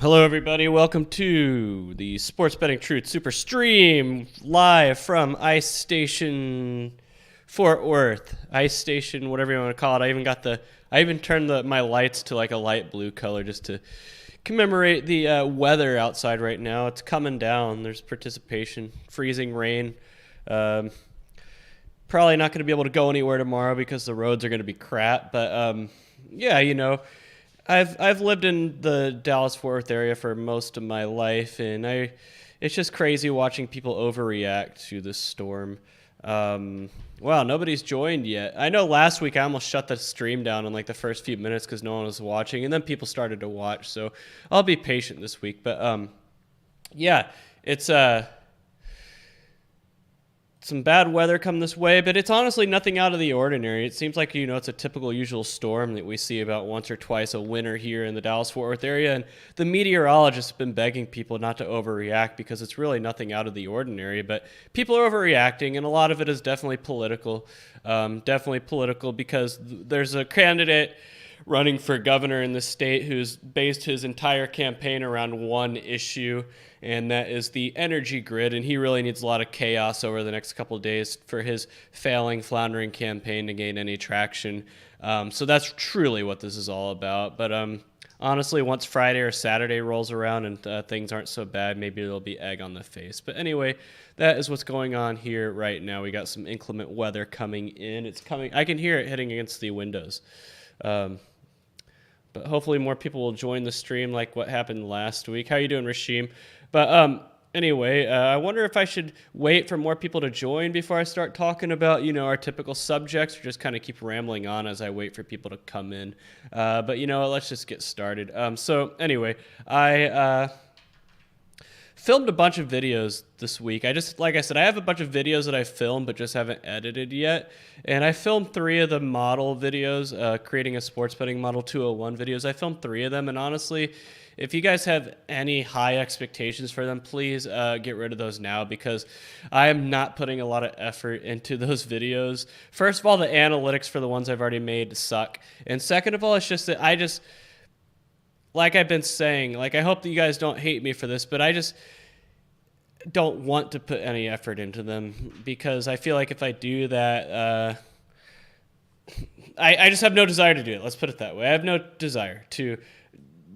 Hello, everybody. Welcome to the Sports Betting Truth Super Stream live from Ice Station Fort Worth. Ice Station, whatever you want to call it. I even turned my lights to like a light blue color just to commemorate the weather outside right now. It's coming down. There's participation, freezing rain. Probably not going to be able to go anywhere tomorrow because the roads are going to be crap. But yeah, I've lived in the Dallas-Fort Worth area for most of my life, and it's just crazy watching people overreact to this storm. Wow, nobody's joined yet. I know last week I almost shut the stream down in like the first few minutes because no one was watching, and then people started to watch, so I'll be patient this week. But yeah, it's some bad weather come this way, but it's honestly nothing out of the ordinary. It seems like, it's a typical usual storm that we see about once or twice a winter here in the Dallas-Fort Worth area, and the meteorologists have been begging people not to overreact because it's really nothing out of the ordinary, but people are overreacting, and a lot of it is definitely political. Because there's a candidate running for governor in the state who's based his entire campaign around one issue, and that is the energy grid, and he really needs a lot of chaos over the next couple of days for his floundering campaign to gain any traction. So that's truly what this is all about. But honestly, once Friday or Saturday rolls around and things aren't so bad, maybe there'll be egg on the face. But anyway, that is what's going on here right now. We got some inclement weather coming in. It's coming. I can hear it hitting against the windows. But hopefully more people will join the stream like what happened last week. How you doing, Rashim? But anyway, I wonder if I should wait for more people to join before I start talking about, our typical subjects, or just kind of keep rambling on as I wait for people to come in. But let's just get started. So anyway, I filmed a bunch of videos this week. Like I said, I have a bunch of videos that I filmed but just haven't edited yet. And I filmed 3 of the model videos, creating a sports betting model 201 videos. I filmed 3 of them, and honestly, if you guys have any high expectations for them, please get rid of those now, because I am not putting a lot of effort into those videos. First of all, the analytics for the ones I've already made suck. And second of all, it's just that like I've been saying, I hope that you guys don't hate me for this, but I just don't want to put any effort into them, because I feel like if I do that, I just have no desire to do it. Let's put it that way. I have no desire to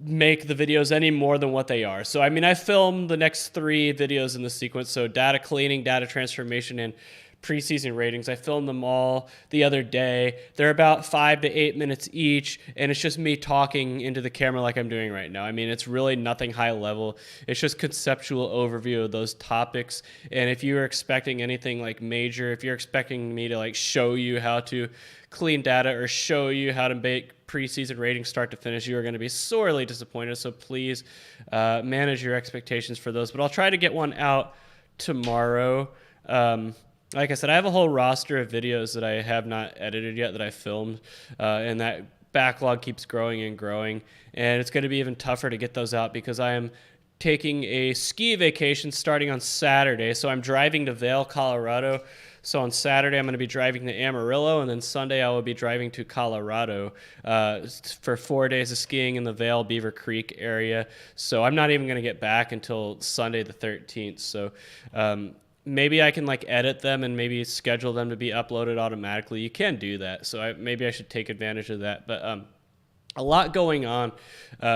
make the videos any more than what they are. So, I filmed the next 3 videos in the sequence. So data cleaning, data transformation, and preseason ratings. I filmed them all the other day. They're about 5 to 8 minutes each, and it's just me talking into the camera like I'm doing right now. It's really nothing high level. It's just conceptual overview of those topics. And if you were expecting anything major, if you're expecting me to show you how to clean data or show you how to make preseason ratings start to finish, you are going to be sorely disappointed. So please manage your expectations for those. But I'll try to get one out tomorrow. Like I said, I have a whole roster of videos that I have not edited yet that I filmed, and that backlog keeps growing and growing, and it's going to be even tougher to get those out because I am taking a ski vacation starting on Saturday. So I'm driving to Vail, Colorado. So on Saturday, I'm going to be driving to Amarillo, and then Sunday I will be driving to Colorado for 4 days of skiing in the Vail, Beaver Creek area. So I'm not even going to get back until Sunday the 13th. So maybe I can edit them and maybe schedule them to be uploaded automatically. You can do that, so maybe I should take advantage of that. But a lot going on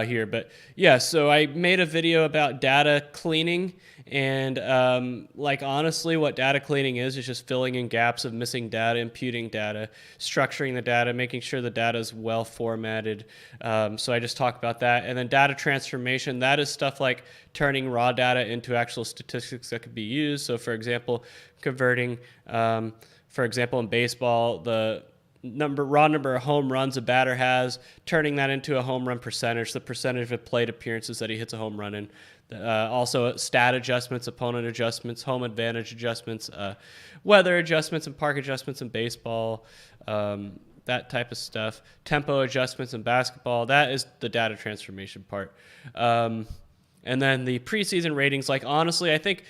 here. But yeah, so I made a video about data cleaning, and honestly, what data cleaning is just filling in gaps of missing data, imputing data, structuring the data, making sure the data is well formatted. So I just talk about that. And then data transformation, that is stuff like turning raw data into actual statistics that could be used. So for example, converting, in baseball, the raw number of home runs a batter has, turning that into a home run percentage, the percentage of plate appearances that he hits a home run in. Also stat adjustments, opponent adjustments, home advantage adjustments, weather adjustments and park adjustments in baseball, that type of stuff. Tempo adjustments in basketball, that is the data transformation part. And then the preseason ratings, honestly, I think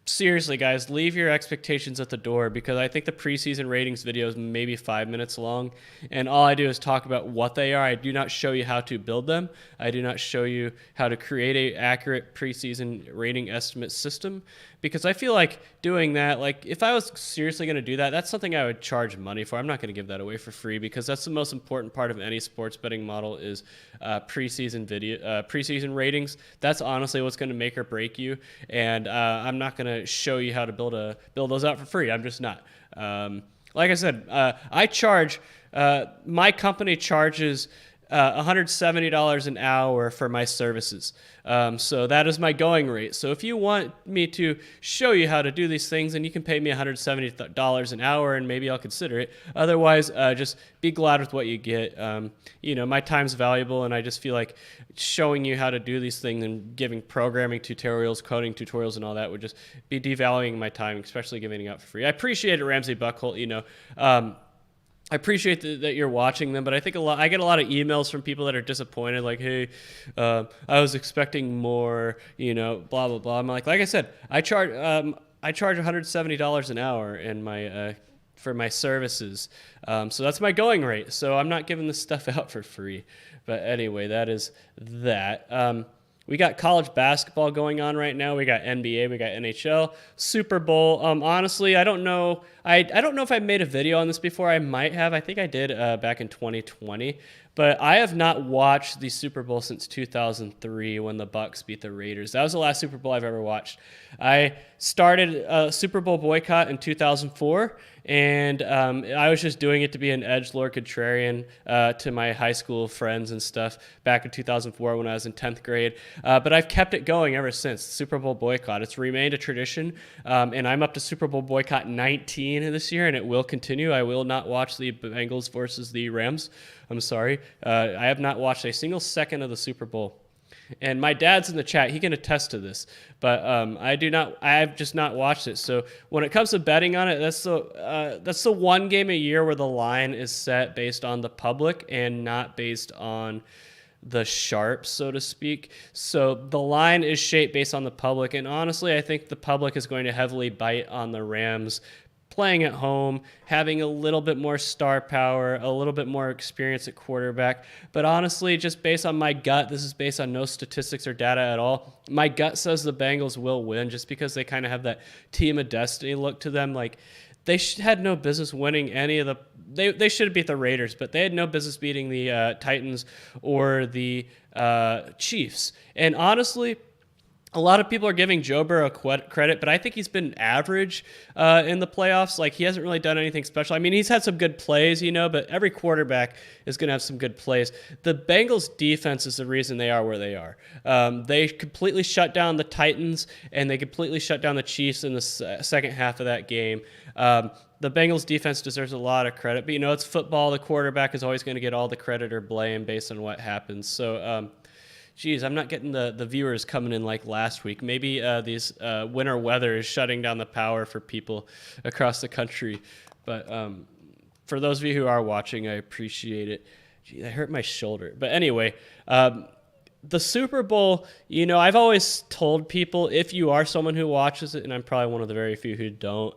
seriously, guys, leave your expectations at the door, because I think the preseason ratings video is maybe 5 minutes long, and all I do is talk about what they are. I do not show you how to build them. I do not show you how to create a accurate preseason rating estimate system, because I feel like doing that, like if I was seriously going to do that, that's something I would charge money for. I'm not going to give that away for free, because that's the most important part of any sports betting model is preseason ratings. That's honestly what's going to make or break you, and I'm not going to show you how to build those out for free. I'm just not. Like I said, I charge. My company charges $170 an hour for my services. So that is my going rate. So if you want me to show you how to do these things, then you can pay me $170 an hour, and maybe I'll consider it. Otherwise, just be glad with what you get. My time's valuable, and I just feel like showing you how to do these things and giving programming tutorials, coding tutorials, and all that would just be devaluing my time, especially giving it out for free. I appreciate it, Ramsey Buckholt. I appreciate that you're watching them, but I think I get a lot of emails from people that are disappointed, like, hey, I was expecting more, blah, blah, blah. I'm like I said, I charge $170 an hour in for my services. So that's my going rate. So I'm not giving this stuff out for free. But anyway, that is that. We got college basketball going on right now. We got NBA, we got NHL, Super Bowl. Honestly, I don't know. I don't know if I made a video on this before. I might have. I think I did back in 2020. But I have not watched the Super Bowl since 2003 when the Bucks beat the Raiders. That was the last Super Bowl I've ever watched. I started a Super Bowl boycott in 2004, and I was just doing it to be an edgelord contrarian to my high school friends and stuff back in 2004 when I was in 10th grade. But I've kept it going ever since, Super Bowl boycott. It's remained a tradition, and I'm up to Super Bowl boycott 19 this year, and it will continue. I will not watch the Bengals versus the Rams. I'm sorry. I have not watched a single second of the Super Bowl. And my dad's in the chat. He can attest to this. But I've just not watched it. So when it comes to betting on it, that's the one game a year where the line is set based on the public and not based on the sharps, so to speak. So the line is shaped based on the public. And honestly, I think the public is going to heavily bite on the Rams playing at home, having a little bit more star power, a little bit more experience at quarterback. But honestly, just based on my gut, this is based on no statistics or data at all. My gut says the Bengals will win just because they kind of have that team of destiny look to them. Like, they had no business winning any of the they should have beat the Raiders, but they had no business beating the Titans or the Chiefs. And honestly, a lot of people are giving Joe Burrow credit, but I think he's been average in the playoffs. Like, he hasn't really done anything special. I mean, he's had some good plays, but every quarterback is going to have some good plays. The Bengals defense is the reason they are where they are. They completely shut down the Titans, and they completely shut down the Chiefs in the second half of that game. The Bengals defense deserves a lot of credit, but it's football. The quarterback is always going to get all the credit or blame based on what happens. So, geez, I'm not getting the viewers coming in like last week. Maybe these winter weather is shutting down the power for people across the country. But for those of you who are watching, I appreciate it. Gee, I hurt my shoulder. But anyway, the Super Bowl, I've always told people, if you are someone who watches it, and I'm probably one of the very few who don't,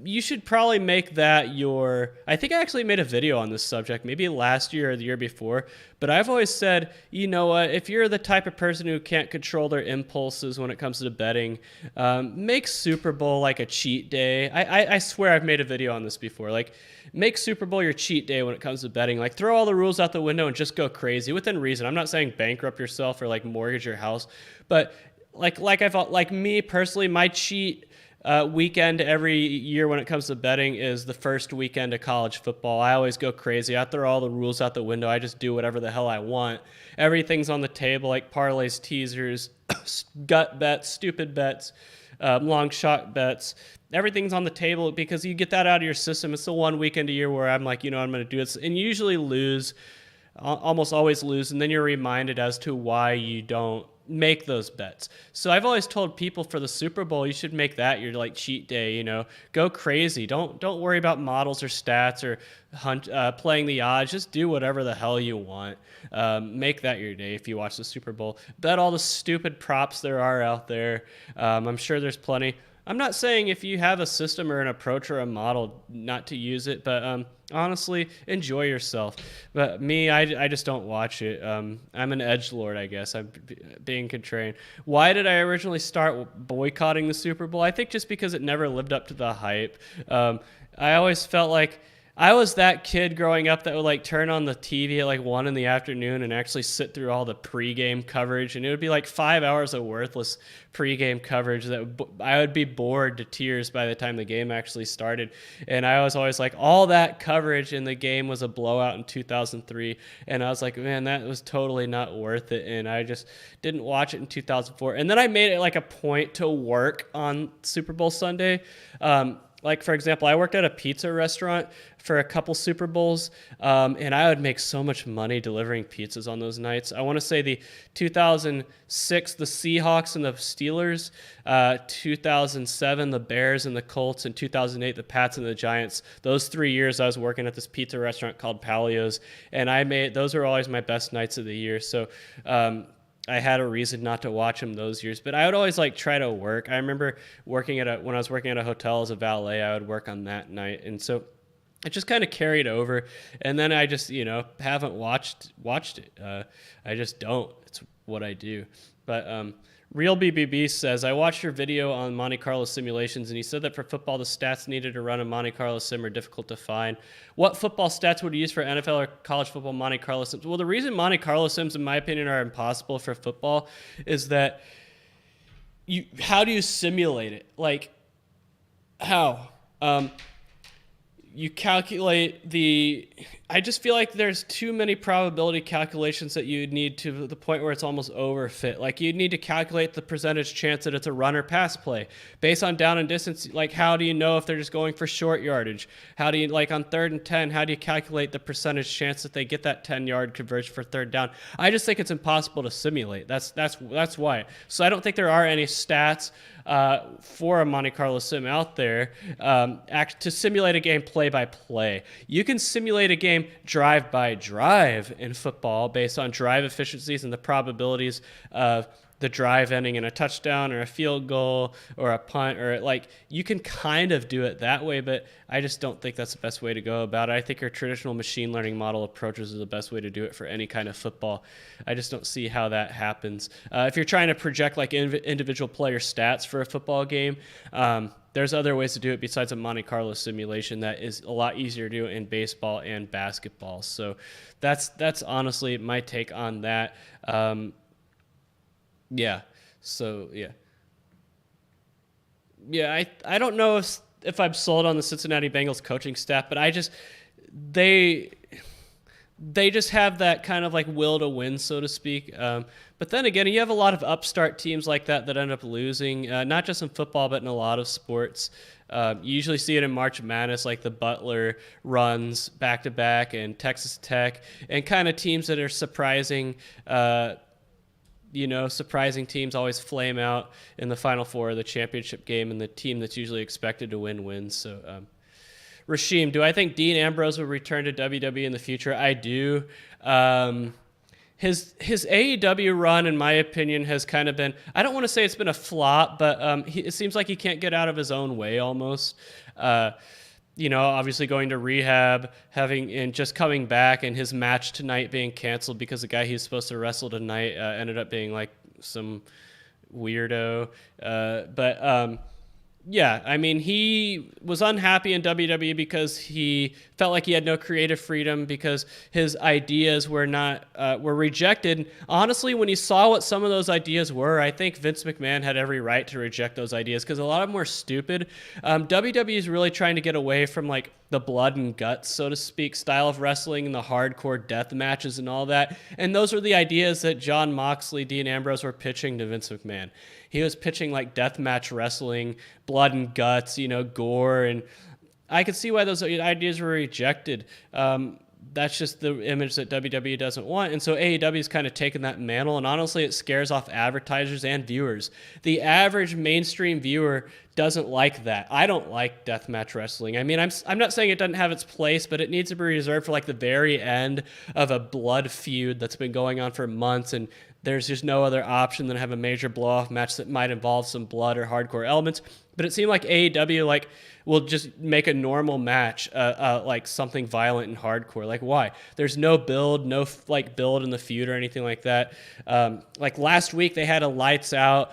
you should probably make that I think I actually made a video on this subject, maybe last year or the year before, but I've always said, if you're the type of person who can't control their impulses when it comes to betting, make Super Bowl like a cheat day. I swear I've made a video on this before. Like, make Super Bowl your cheat day when it comes to betting. Like, throw all the rules out the window and just go crazy within reason. I'm not saying bankrupt yourself or like mortgage your house, but like me personally, my cheat weekend every year when it comes to betting is the first weekend of college football. I always go crazy. I throw all the rules out the window. I just do whatever the hell I want. Everything's on the table, like parlays, teasers, gut bets, stupid bets, long shot bets. Everything's on the table because you get that out of your system. It's the one weekend a year where I'm like, I'm going to do it, and usually lose, almost always lose, and then you're reminded as to why you don't make those bets. So I've always told people for the Super Bowl, you should make that your like cheat day, you know, go crazy. Don't worry about models or stats or playing the odds. Just do whatever the hell you want. Make that your day if you watch the Super Bowl. Bet all the stupid props there are out there. I'm sure there's plenty. I'm not saying if you have a system or an approach or a model not to use it, but honestly, enjoy yourself. But me, I just don't watch it. I'm an edgelord, I guess. I'm being contrarian. Why did I originally start boycotting the Super Bowl? I think just because it never lived up to the hype. I always felt like I was that kid growing up that would like turn on the TV at like 1 in the afternoon and actually sit through all the pregame coverage, and it would be like 5 hours of worthless pregame coverage that I would be bored to tears by the time the game actually started. And I was always like, all that coverage in the game was a blowout in 2003, and I was like, man, that was totally not worth it, and I just didn't watch it in 2004. And then I made it like a point to work on Super Bowl Sunday. Like, for example, I worked at a pizza restaurant for a couple Super Bowls, and I would make so much money delivering pizzas on those nights. I want to say the 2006, the Seahawks and the Steelers, 2007, the Bears and the Colts, and 2008, the Pats and the Giants. Those 3 years I was working at this pizza restaurant called Palio's, and those were always my best nights of the year. So, I had a reason not to watch them those years, but I would always like try to work. I remember when I was working at a hotel as a valet, I would work on that night. And so it just kind of carried over. And then I just, haven't watched it. I just don't. It's what I do. But, Real BBB says, I watched your video on Monte Carlo simulations, and he said that for football, the stats needed to run a Monte Carlo sim are difficult to find. What football stats would you use for NFL or college football Monte Carlo sims? Well, the reason Monte Carlo sims, in my opinion, are impossible for football is that how do you simulate it? Like, how? You calculate I just feel like there's too many probability calculations that you need to the point where it's almost overfit. Like, you need to calculate the percentage chance that it's a run or pass play based on down and distance. Like, how do you know if they're just going for short yardage? How do you, like on 3rd and 10, how do you calculate the percentage chance that they get that 10-yard conversion for 3rd down? I just think it's impossible to simulate. That's why. So I don't think there are any stats for a Monte Carlo sim out there to simulate a game play by play. You can simulate a game drive by drive in football based on drive efficiencies and the probabilities of the drive ending in a touchdown or a field goal or a punt, or like you can kind of do it that way, but I just don't think that's the best way to go about it. I think our traditional machine learning model approaches are the best way to do it for any kind of football. I just don't see how that happens. If you're trying to project like individual player stats for a football game, there's other ways to do it besides a Monte Carlo simulation that is a lot easier to do in baseball and basketball. So that's honestly my take on that. Yeah. So yeah. I don't know if I'm sold on the Cincinnati Bengals coaching staff, but they just have that kind of like will to win, so to speak. But then again, you have a lot of upstart teams like that end up losing, not just in football, but in a lot of sports. You usually see it in March Madness, like the Butler runs back-to-back and Texas Tech, and kind of teams that are surprising. Surprising teams always flame out in the Final Four of the championship game, and the team that's usually expected to win wins. So, Rasheem, do I think Dean Ambrose will return to WWE in the future? I do. His AEW run, in my opinion, has kind of been, I don't want to say it's been a flop, but it seems like he can't get out of his own way almost. Obviously going to rehab, and just coming back, and his match tonight being canceled because the guy he was supposed to wrestle tonight ended up being like some weirdo. Yeah, I mean, he was unhappy in WWE because he felt like he had no creative freedom because his ideas were rejected. Honestly, when he saw what some of those ideas were, I think Vince McMahon had every right to reject those ideas because a lot of them were stupid. WWE is really trying to get away from like the blood and guts, so to speak, style of wrestling and the hardcore death matches and all that. And those are the ideas that Jon Moxley, Dean Ambrose were pitching to Vince McMahon. He was pitching like deathmatch wrestling, blood and guts, gore, and I could see why those ideas were rejected. That's just the image that WWE doesn't want. And so AEW is kind of taken that mantle, and honestly, it scares off advertisers and viewers. The average mainstream viewer doesn't like that. I don't like deathmatch wrestling. I mean, I'm not saying it doesn't have its place, but it needs to be reserved for like the very end of a blood feud that's been going on for months, and there's just no other option than have a major blow-off match that might involve some blood or hardcore elements. But it seemed like AEW will just make a normal match like something violent and hardcore. Like, why? There's no build, no build in the feud or anything like that. Like last week, they had a lights out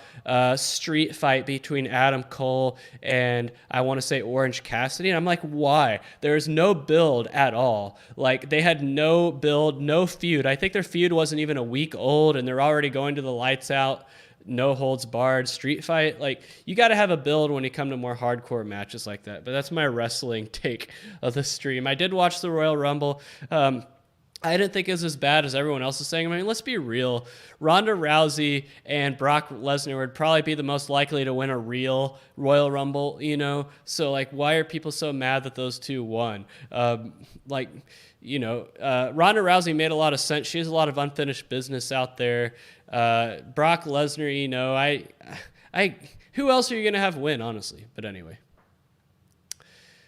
street fight between Adam Cole and I want to say Orange Cassidy. And I'm like, why? There's no build at all. Like, they had no build, no feud. I think their feud wasn't even a week old, and they're already going to the lights out, no holds barred street fight. Like, you got to have a build when you come to more hardcore matches like that. But that's my wrestling take of the stream. I did watch the Royal Rumble. I didn't think it was as bad as everyone else is saying. I mean, let's be real. Ronda Rousey and Brock Lesnar would probably be the most likely to win a real Royal Rumble, you know? So, like, why are people so mad that those two won? Ronda Rousey made a lot of sense. She has a lot of unfinished business out there. Brock Lesnar, you know, who else are you going to have win, honestly? But anyway.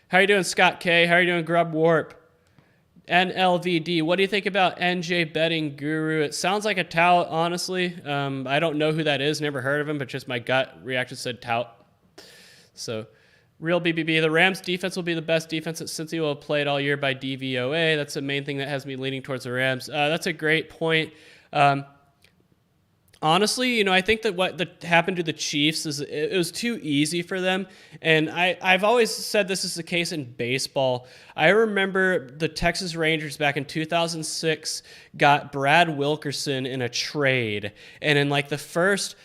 How are you doing, Scott K? How are you doing, Grub Warp? NLVD, what do you think about NJ Betting Guru? It sounds like a tout, honestly. I don't know who that is, never heard of him, but just my gut reaction said tout. So, real BBB, the Rams defense will be the best defense that Cincy will have played all year by DVOA. That's the main thing that has me leaning towards the Rams. That's a great point. Honestly, you know, I think that what happened to the Chiefs is it was too easy for them. And I've always said this is the case in baseball. I remember the Texas Rangers back in 2006 got Brad Wilkerson in a trade. And in like the first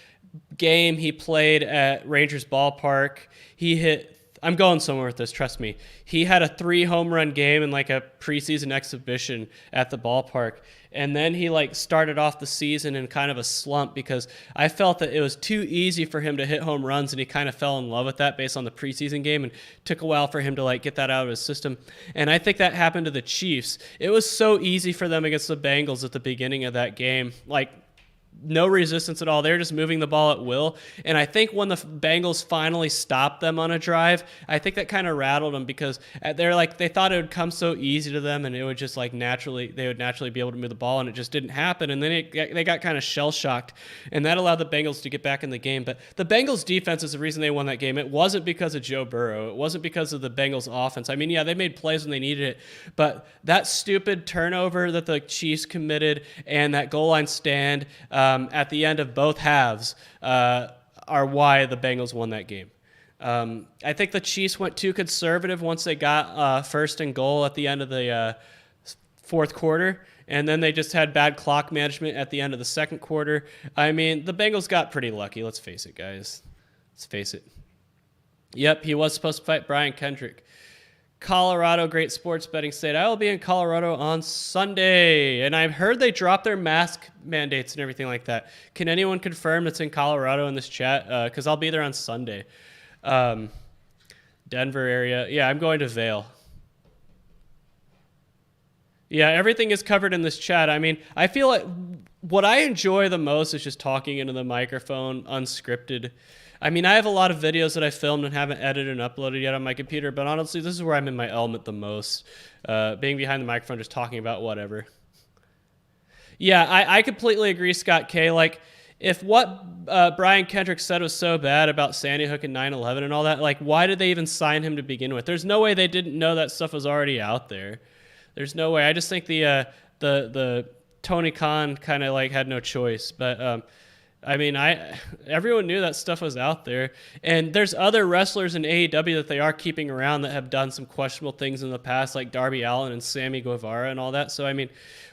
game he played at Rangers ballpark, he hit, I'm going somewhere with this, trust me. He had a 3 home run game in like a preseason exhibition at the ballpark. And then he like started off the season in kind of a slump because I felt that it was too easy for him to hit home runs, and he kind of fell in love with that based on the preseason game, and took a while for him to like get that out of his system. And I think that happened to the Chiefs. It was so easy for them against the Bengals at the beginning of that game. Like, no resistance at all. They're just moving the ball at will. And I think when the Bengals finally stopped them on a drive, I think that kind of rattled them because they thought it would come so easy to them, and it would just like they would naturally be able to move the ball, and it just didn't happen. And then they got kind of shell shocked, and that allowed the Bengals to get back in the game. But the Bengals defense is the reason they won that game. It wasn't because of Joe Burrow. It wasn't because of the Bengals offense. I mean, yeah, they made plays when they needed it, but that stupid turnover that the Chiefs committed and that goal line stand at the end of both halves are why the Bengals won that game. I think the Chiefs went too conservative once they got first and goal at the end of the fourth quarter, and then they just had bad clock management at the end of the second quarter. I mean, the Bengals got pretty lucky. Let's face it, guys. Let's face it. Yep, he was supposed to fight Brian Kendrick. Colorado, great sports betting state. I will be in Colorado on Sunday, and I've heard they dropped their mask mandates and everything like that. Can anyone confirm it's in Colorado in this chat? Because I'll be there on Sunday. Denver area. Yeah, I'm going to Vail. Yeah, everything is covered in this chat. I mean, I feel like what I enjoy the most is just talking into the microphone, unscripted. I mean, I have a lot of videos that I filmed and haven't edited and uploaded yet on my computer, but honestly, this is where I'm in my element the most. Being behind the microphone, just talking about whatever. Yeah, I completely agree, Scott K. Like, if what Brian Kendrick said was so bad about Sandy Hook and 9/11 and all that, like, why did they even sign him to begin with? There's no way they didn't know that stuff was already out there. There's no way. I just think the Tony Khan kind of like had no choice, but I mean, everyone knew that stuff was out there. And there's other wrestlers in AEW that they are keeping around that have done some questionable things in the past, like Darby Allin and Sammy Guevara and all that. So, I mean,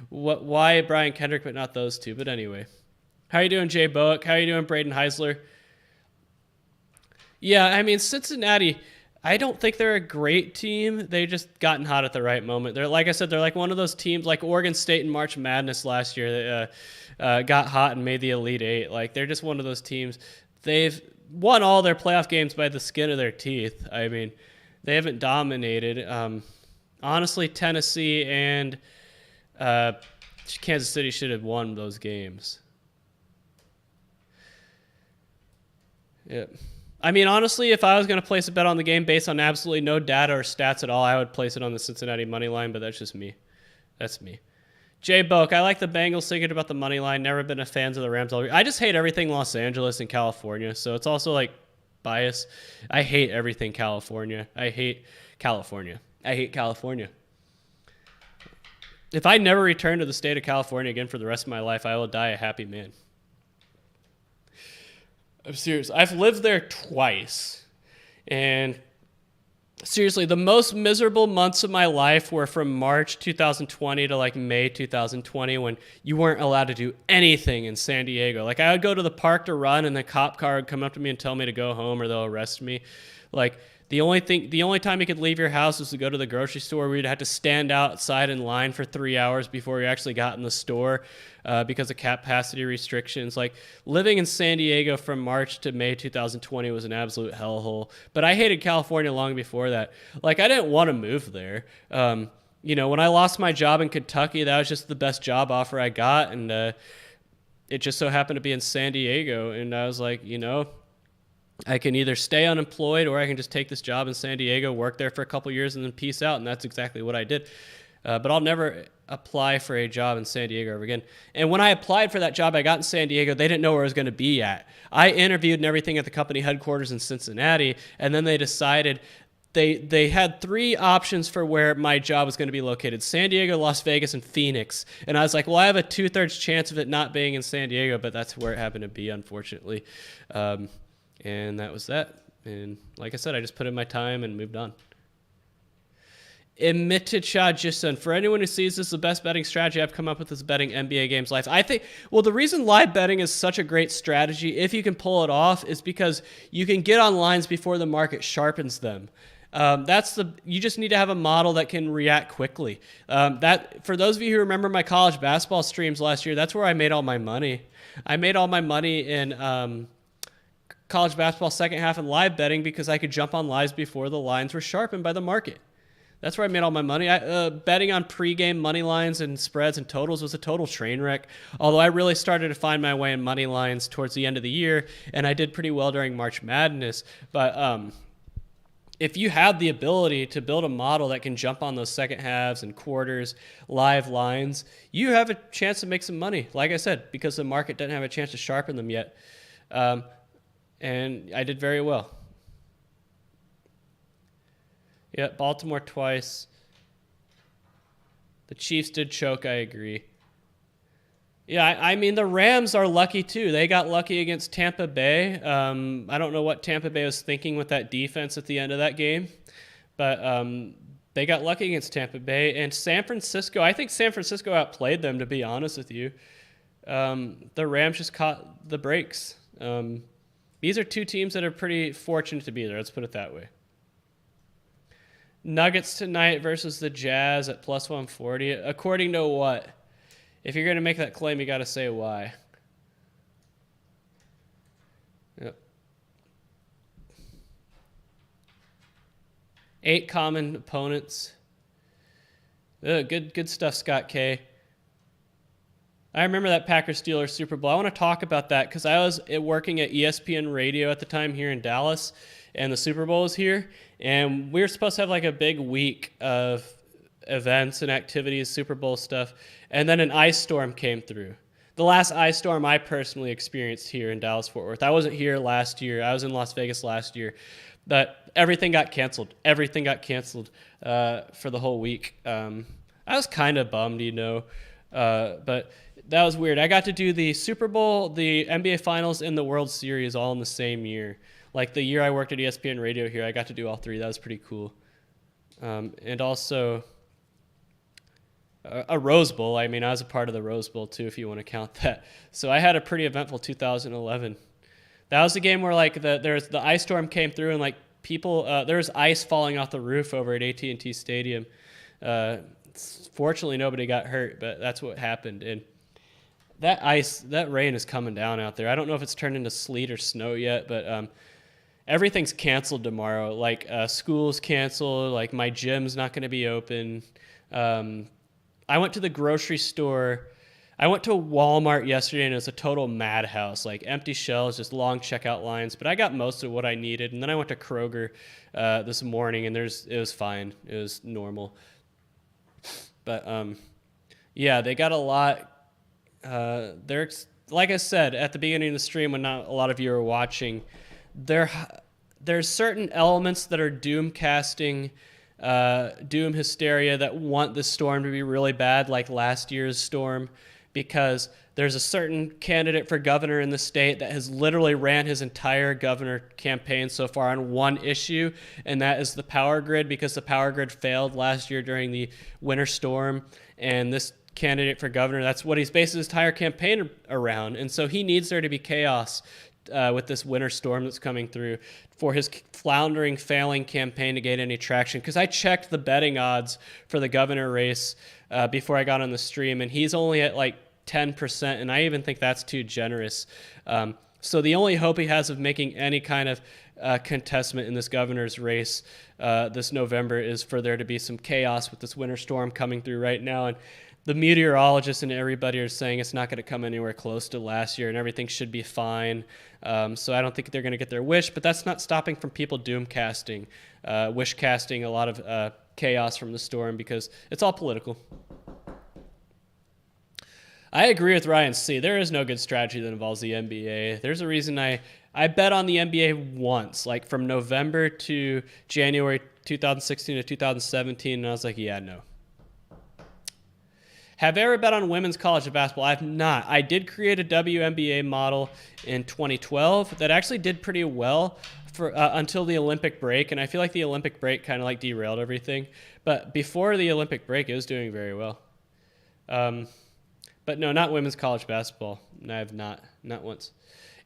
why Brian Kendrick but not those two? But anyway. How you doing, Jay Boak? How you doing, Braden Heisler? Yeah, I mean, Cincinnati, I don't think they're a great team. They just gotten hot at the right moment. They're, like I said, they're like one of those teams like Oregon State in March Madness last year that got hot and made the Elite Eight. Like, they're just one of those teams. They've won all their playoff games by the skin of their teeth. I mean, they haven't dominated. Honestly, Tennessee and Uh, Kansas City should have won those games. Yeah. I mean, honestly, if I was going to place a bet on the game based on absolutely no data or stats at all, I would place it on the Cincinnati money line, but that's just me. That's me. Jay Boak, I like the Bengals, thinking about the money line. Never been a fan of the Rams. I just hate everything Los Angeles and California, so it's also like bias. I hate everything California. I hate California. If I never return to the state of California again for the rest of my life, I will die a happy man. I'm serious. I've lived there twice, and seriously, the most miserable months of my life were from March 2020 to like May 2020, when you weren't allowed to do anything in San Diego. Like, I would go to the park to run, and the cop car would come up to me and tell me to go home or they'll arrest me. Like, the only time you could leave your house was to go to the grocery store, where you'd have to stand outside in line for 3 hours before you actually got in the store because of capacity restrictions. Like, living in San Diego from March to May 2020 was an absolute hellhole. But I hated California long before that. Like, I didn't want to move there. You know, when I lost my job in Kentucky, that was just the best job offer I got, and it just so happened to be in San Diego. And I was like, you know, I can either stay unemployed or I can just take this job in San Diego, work there for a couple years, and then peace out. And that's exactly what I did. But I'll never apply for a job in San Diego ever again. And when I applied for that job I got in San Diego, they didn't know where I was going to be at. I interviewed and everything at the company headquarters in Cincinnati, and then they decided they had 3 options for where my job was going to be located: San Diego, Las Vegas, and Phoenix. And I was like, well, I have a 2/3 chance of it not being in San Diego, but that's where it happened to be, unfortunately. And that was that. And like I said, I just put in my time and moved on. Imitichajison, for anyone who sees this, the best betting strategy I've come up with is betting NBA games live. I think, well, the reason live betting is such a great strategy, if you can pull it off, is because you can get on lines before the market sharpens them. You just need to have a model that can react quickly. That, for those of you who remember my college basketball streams last year, that's where I made all my money. I made all my money in college basketball second half and live betting because I could jump on lives before the lines were sharpened by the market. That's where I made all my money. Betting on pregame money lines and spreads and totals was a total train wreck, although I really started to find my way in money lines towards the end of the year, and I did pretty well during March Madness. But if you have the ability to build a model that can jump on those second halves and quarters, live lines, you have a chance to make some money, like I said, because the market doesn't have a chance to sharpen them yet. And I did very well. Yeah, Baltimore twice. The Chiefs did choke, I agree. Yeah, I mean, the Rams are lucky too. They got lucky against Tampa Bay. I don't know what Tampa Bay was thinking with that defense at the end of that game, but they got lucky against Tampa Bay. And San Francisco, I think San Francisco outplayed them, to be honest with you. The Rams just caught the breaks. These are 2 teams that are pretty fortunate to be there. Let's put it that way. Nuggets tonight versus the Jazz at plus 140. According to what? If you're going to make that claim, you got to say why. Yep. 8 common opponents. Good stuff, Scott K. I remember that Packers-Steelers Super Bowl. I want to talk about that because I was working at ESPN Radio at the time here in Dallas, and the Super Bowl was here, and we were supposed to have like a big week of events and activities, Super Bowl stuff, and then an ice storm came through. The last ice storm I personally experienced here in Dallas-Fort Worth. I wasn't here last year. I was in Las Vegas last year, but everything got canceled. Everything got canceled for the whole week. I was kind of bummed, but that was weird. I got to do the Super Bowl, the NBA Finals, and the World Series all in the same year. Like the year I worked at ESPN Radio here, I got to do all 3. That was pretty cool. And also a Rose Bowl. I mean, I was a part of the Rose Bowl too, if you want to count that. So I had a pretty eventful 2011. That was the game where like the ice storm came through and like people there was ice falling off the roof over at AT&T Stadium. Fortunately, nobody got hurt, but that's what happened. And that rain is coming down out there. I don't know if it's turned into sleet or snow yet, but everything's canceled tomorrow. Like school's canceled. Like my gym's not going to be open. I went to the grocery store. I went to Walmart yesterday, and it was a total madhouse, like empty shelves, just long checkout lines. But I got most of what I needed. And then I went to Kroger this morning, and it was fine. It was normal. But yeah, they got a lot. Like I said at the beginning of the stream, when not a lot of you are watching, there's certain elements that are doom casting, doom hysteria, that want this storm to be really bad, like last year's storm, because there's a certain candidate for governor in the state that has literally ran his entire governor campaign so far on one issue, and that is the power grid, because the power grid failed last year during the winter storm, and this candidate for governor, that's what he's based his entire campaign around. And so he needs there to be chaos with this winter storm that's coming through for his floundering, failing campaign to get any traction. Because I checked the betting odds for the governor race before I got on the stream, and he's only at like 10%, and I even think that's too generous. So the only hope he has of making any kind of contestment in this governor's race this November is for there to be some chaos with this winter storm coming through right now. And the meteorologists and everybody are saying it's not going to come anywhere close to last year, and everything should be fine. So I don't think they're going to get their wish, but that's not stopping from people doom casting, wish casting a lot of chaos from the storm, because it's all political. I agree with Ryan C. There is no good strategy that involves the NBA. There's a reason I bet on the NBA once, like from November to January 2016 to 2017, and I was like, yeah, no. Have I ever bet on women's college basketball? I've not. I did create a WNBA model in 2012 that actually did pretty well for until the Olympic break, and I feel like the Olympic break kind of like derailed everything. But before the Olympic break, it was doing very well. But no, not women's college basketball. No, I have not once.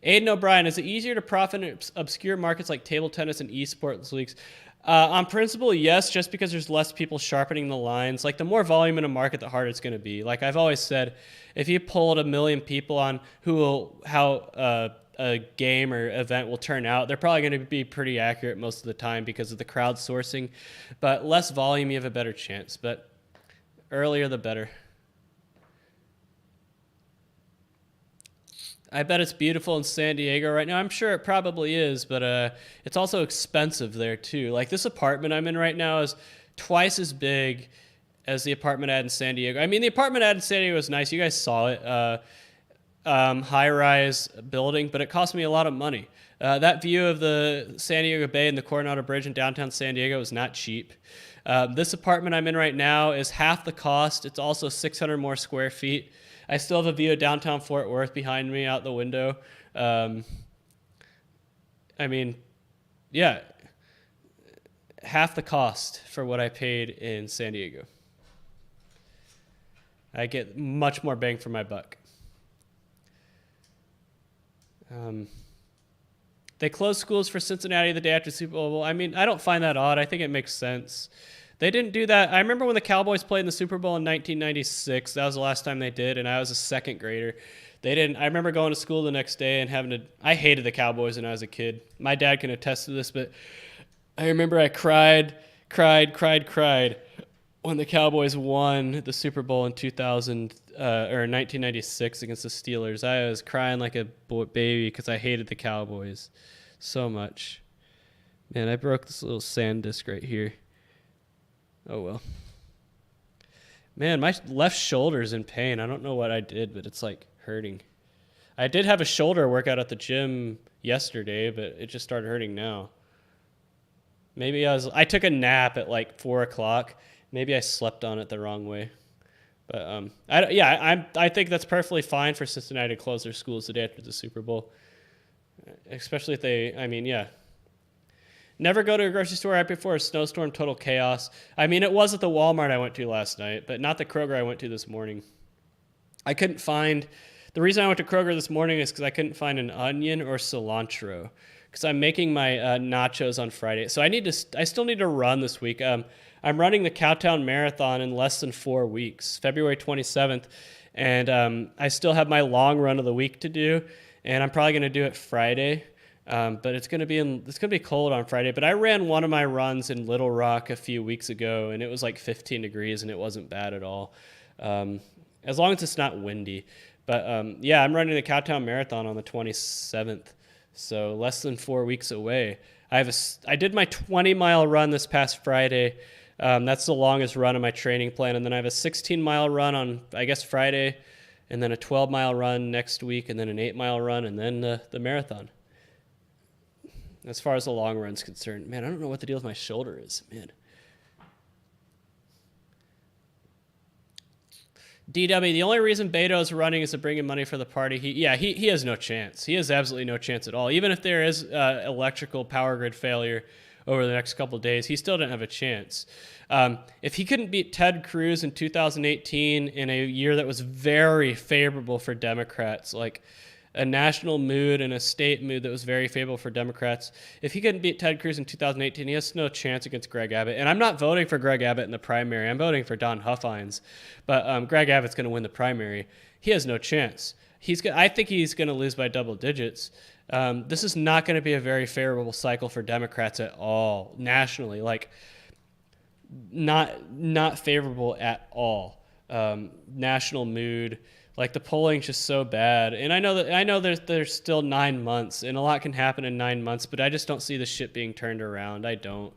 Aiden O'Brien, is it easier to profit in obscure markets like table tennis and esports leagues? On principle, yes, just because there's less people sharpening the lines. Like, the more volume in a market, the harder it's going to be. Like I've always said, if you polled 1 million people on how a game or event will turn out, they're probably going to be pretty accurate most of the time because of the crowdsourcing. But less volume, you have a better chance. But earlier, the better. I bet it's beautiful in San Diego right now. I'm sure it probably is, but it's also expensive there too. Like, this apartment I'm in right now is twice as big as the apartment I had in San Diego. I mean, the apartment I had in San Diego was nice. You guys saw it. High-rise building, but it cost me a lot of money. That view of the San Diego Bay and the Coronado Bridge in downtown San Diego is not cheap. This apartment I'm in right now is half the cost. It's also 600 more square feet. I still have a view of downtown Fort Worth behind me out the window. I mean, yeah, half the cost for what I paid in San Diego. I get much more bang for my buck. They closed schools for Cincinnati the day after Super Bowl. I mean, I don't find that odd. I think it makes sense. They didn't do that. I remember when the Cowboys played in the Super Bowl in 1996. That was the last time they did, and I was a second grader. They didn't. I remember going to school the next day and I hated the Cowboys when I was a kid. My dad can attest to this, but I remember I cried when the Cowboys won the Super Bowl in 1996 against the Steelers. I was crying like a baby because I hated the Cowboys so much. Man, I broke this little sand disc right here. Oh, well. Man, my left shoulder's in pain. I don't know what I did, but it's like hurting. I did have a shoulder workout at the gym yesterday, but it just started hurting now. Maybe I took a nap at like 4 o'clock. Maybe I slept on it the wrong way. But I think that's perfectly fine for Cincinnati to close their schools the day after the Super Bowl. Especially if never go to a grocery store right before a snowstorm, total chaos. I mean, it was at the Walmart I went to last night, but not the Kroger I went to this morning. The reason I went to Kroger this morning is because I couldn't find an onion or cilantro, because I'm making my nachos on Friday. So I still need to run this week. I'm running the Cowtown Marathon in less than 4 weeks, February 27th, and I still have my long run of the week to do, and I'm probably going to do it Friday. But it's gonna be cold on Friday. But I ran one of my runs in Little Rock a few weeks ago, and it was like 15 degrees, and it wasn't bad at all. as long as it's not windy. But yeah, I'm running the Cowtown Marathon on the 27th, so less than 4 weeks away. I did my 20-mile run this past Friday. That's the longest run of my training plan, and then I have a 16-mile run on, I guess, Friday, and then a 12-mile run next week, and then an 8-mile run, and then the marathon. As far as the long run's concerned, man, I don't know what the deal with my shoulder is, man. DW, the only reason Beto is running is to bring in money for the party. He has no chance. He has absolutely no chance at all. Even if there is electrical power grid failure over the next couple of days, he still didn't have a chance. If he couldn't beat Ted Cruz in 2018 in a year that was very favorable for Democrats, like a national mood and a state mood that was very favorable for Democrats, if he couldn't beat Ted Cruz in 2018, he has no chance against Greg Abbott. And I'm not voting for Greg Abbott in the primary. I'm voting for Don Huffines. But Greg Abbott's going to win the primary. He has no chance. I think he's going to lose by double digits. This is not going to be a very favorable cycle for Democrats at all, nationally. Like, not favorable at all. National mood. Like, the polling's just so bad. And I know there's still 9 months, and a lot can happen in 9 months, but I just don't see the shit being turned around. I don't.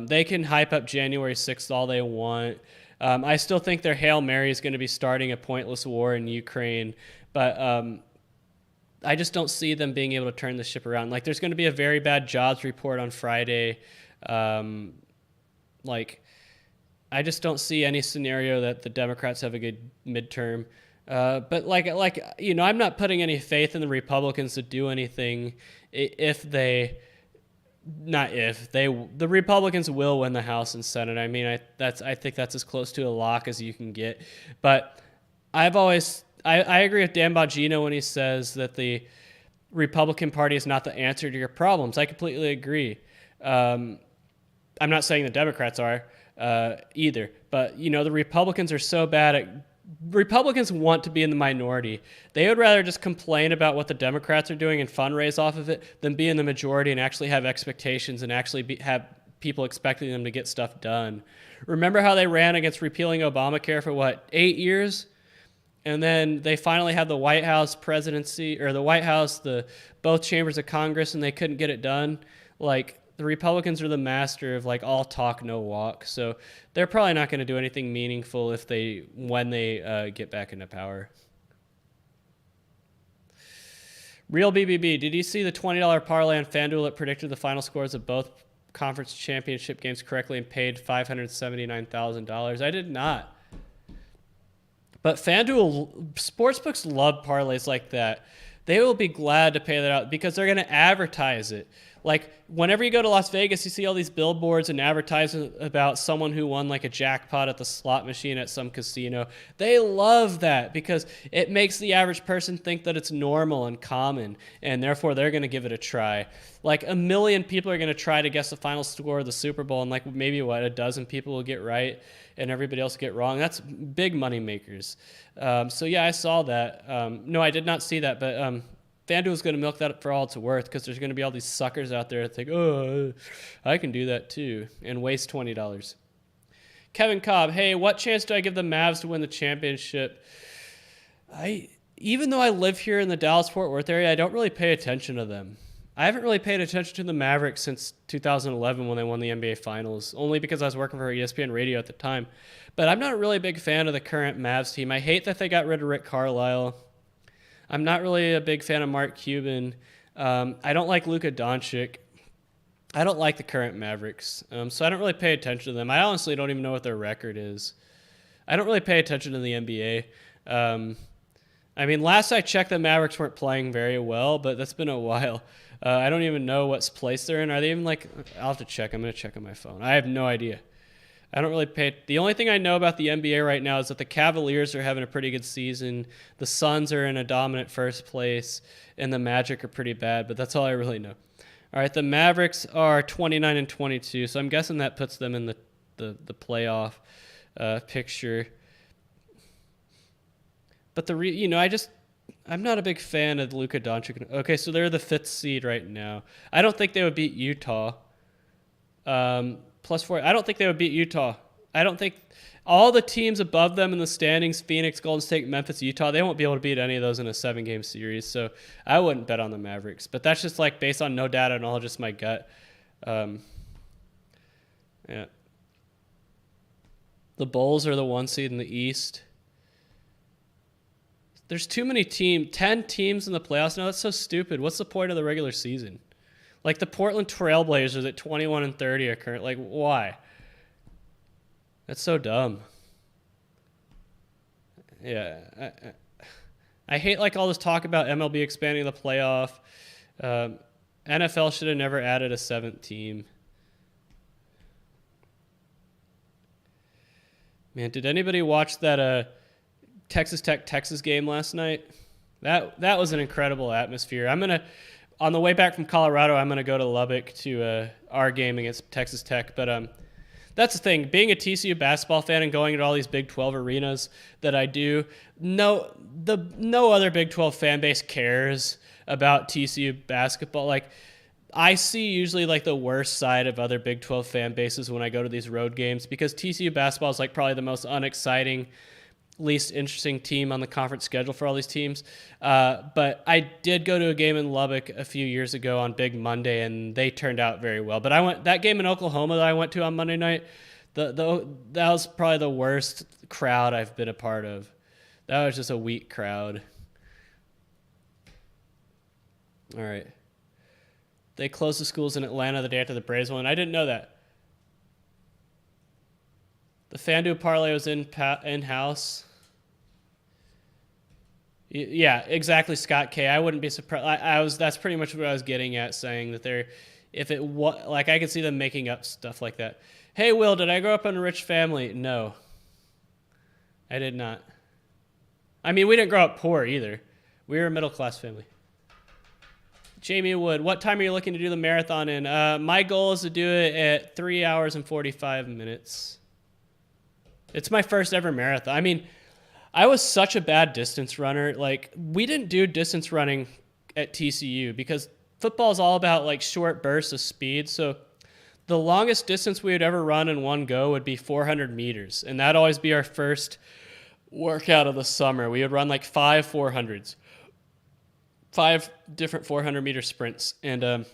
They can hype up January 6th all they want. I still think their Hail Mary is going to be starting a pointless war in Ukraine, but I just don't see them being able to turn the ship around. Like, there's going to be a very bad jobs report on Friday. I just don't see any scenario that the Democrats have a good midterm. But I'm not putting any faith in the Republicans to do anything the Republicans will win the House and Senate. I mean, I think that's as close to a lock as you can get. But I agree with Dan Bongino when he says that the Republican Party is not the answer to your problems. I completely agree. I'm not saying the Democrats are either, but the Republicans are so bad at. Republicans want to be in the minority. They would rather just complain about what the Democrats are doing and fundraise off of it than be in the majority and actually have expectations and actually have people expecting them to get stuff done. Remember how they ran against repealing Obamacare for 8 years? And then they finally had the White House presidency, or the White House, both chambers of Congress, and they couldn't get it done. Like, the Republicans are the master of all talk, no walk. So they're probably not going to do anything meaningful when they get back into power. Real BBB, did you see the $20 parlay on FanDuel that predicted the final scores of both conference championship games correctly and paid $579,000? I did not. But FanDuel, sportsbooks love parlays like that. They will be glad to pay that out because they're going to advertise it. Like, whenever you go to Las Vegas, you see all these billboards and advertisements about someone who won a jackpot at the slot machine at some casino. They love that because it makes the average person think that it's normal and common, and therefore they're going to give it a try. 1 million people are going to try to guess the final score of the Super Bowl, and maybe a dozen people will get right, and everybody else will get wrong. That's big money makers. So yeah, I saw that. No, I did not see that, but FanDuel's going to milk that for all it's worth because there's going to be all these suckers out there that think, oh, I can do that too, and waste $20. Kevin Cobb, hey, what chance do I give the Mavs to win the championship? Even though I live here in the Dallas-Fort Worth area, I don't really pay attention to them. I haven't really paid attention to the Mavericks since 2011 when they won the NBA Finals, only because I was working for ESPN Radio at the time. But I'm not really a big fan of the current Mavs team. I hate that they got rid of Rick Carlisle. I'm not really a big fan of Mark Cuban. I don't like Luka Doncic. I don't like the current Mavericks. So I don't really pay attention to them. I honestly don't even know what their record is. I don't really pay attention to the NBA. Last I checked, the Mavericks weren't playing very well, but that's been a while. I don't even know what place they're in. Are they even I'll have to check. I'm going to check on my phone. I have no idea. I don't really pay. The only thing I know about the NBA right now is that the Cavaliers are having a pretty good season. The Suns are in a dominant first place, and the Magic are pretty bad, but that's all I really know. All right, the Mavericks are 29-22, so I'm guessing that puts them in the playoff picture. But I'm not a big fan of Luka Doncic. Okay, so they're the 5th seed right now. I don't think they would beat Utah. +4. I don't think they would beat Utah don't think all the teams above them in the standings, Phoenix, Golden State, Memphis, Utah, they won't be able to beat any of those in a 7-game series. So I wouldn't bet on the Mavericks. But that's just like based on no data and all, just my gut. Yeah. The Bulls are the 1 seed in the East. There's too many teams. 10 teams in the playoffs now. That's so stupid. What's the point of the regular season? Like the Portland Trailblazers at 21-30 are current. Like, why? That's so dumb. Yeah. I hate like all this talk about MLB expanding the playoff. NFL should have never added a 7th team. Man, did anybody watch that Texas Tech-Texas game last night? That was an incredible atmosphere. On the way back from Colorado, I'm going to go to Lubbock to our game against Texas Tech. But that's the thing. Being a TCU basketball fan and going to all these Big 12 arenas that I do, no other Big 12 fan base cares about TCU basketball. Like, I see usually like the worst side of other Big 12 fan bases when I go to these road games because TCU basketball is like probably the most unexciting, least interesting team on the conference schedule for all these teams. But I did go to a game in Lubbock a few years ago on Big Monday, and they turned out very well. But that game in Oklahoma that I went to on Monday night, that was probably the worst crowd I've been a part of. That was just a weak crowd. All right. They closed the schools in Atlanta the day after the Braves won. I didn't know that. The FanDuel parlay was in-house. Yeah, exactly, Scott K. I wouldn't be surprised. That's pretty much what I was getting at, saying that I could see them making up stuff like that. Hey, Will, did I grow up in a rich family? No, I did not. I mean, we didn't grow up poor either. We were a middle-class family. Jamie Wood, what time are you looking to do the marathon in? My goal is to do it at 3 hours and 45 minutes. It's my first ever marathon. I mean, I was such a bad distance runner. Like, we didn't do distance running at TCU because football is all about like short bursts of speed. So the longest distance we would ever run in one go would be 400 meters. And that'd always be our first workout of the summer. We would run like 5 400s. 5 different 400-meter sprints, and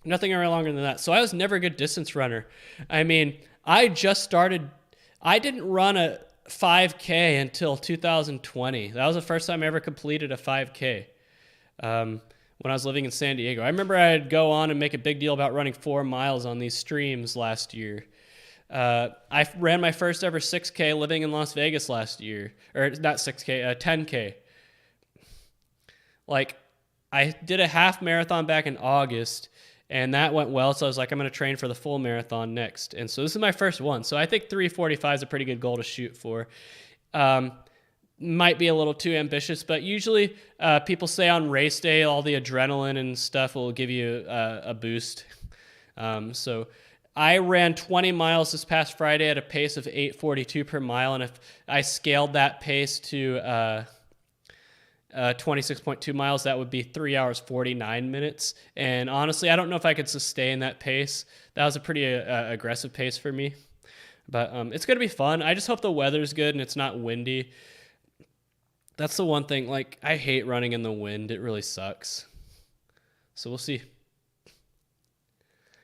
nothing ever longer than that. So I was never a good distance runner. I mean, I didn't run a 5K until 2020. That was the first time I ever completed a 5K when I was living in San Diego. I remember I'd go on and make a big deal about running 4 miles on these streams last year. I ran my first ever 6K living in Las Vegas last year. Or not 6K, 10K. Like, I did a half marathon back in August, and that went well, so I was like, I'm going to train for the full marathon next. And so this is my first one. So I think 3:45 is a pretty good goal to shoot for. Might be a little too ambitious, but usually people say on race day, all the adrenaline and stuff will give you a boost. So I ran 20 miles this past Friday at a pace of 8:42 per mile, and if I scaled that pace to 26.2 miles, that would be 3 hours 49 minutes. And honestly, I don't know if I could sustain that pace. That was a pretty aggressive pace for me, but it's going to be fun. I just hope the weather's good and it's not windy. That's the one thing. Like, I hate running in the wind. It really sucks. So we'll see.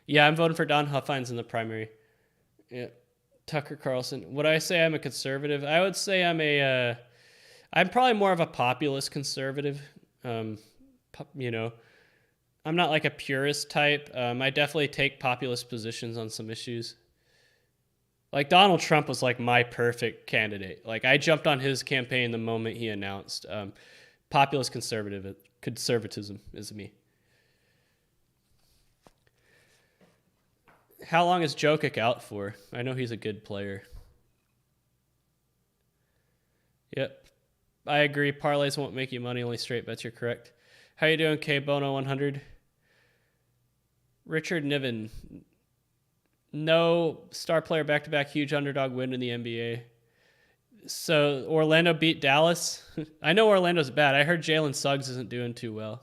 Yeah, I'm voting for Don Huffines in the primary. Yeah, Tucker Carlson. Would I say I'm a conservative? I would say I'm probably more of a populist conservative. I'm not like a purist type. I definitely take populist positions on some issues. Like, Donald Trump was like my perfect candidate. Like, I jumped on his campaign the moment he announced. Populist conservatism is me. How long is Jokic out for? I know he's a good player. Yep. I agree. Parlays won't make you money, only straight bets. You're correct. How you doing, K Bono 100? Richard Niven. No star player back-to-back huge underdog win in the NBA. So Orlando beat Dallas. I know Orlando's bad. I heard Jalen Suggs isn't doing too well.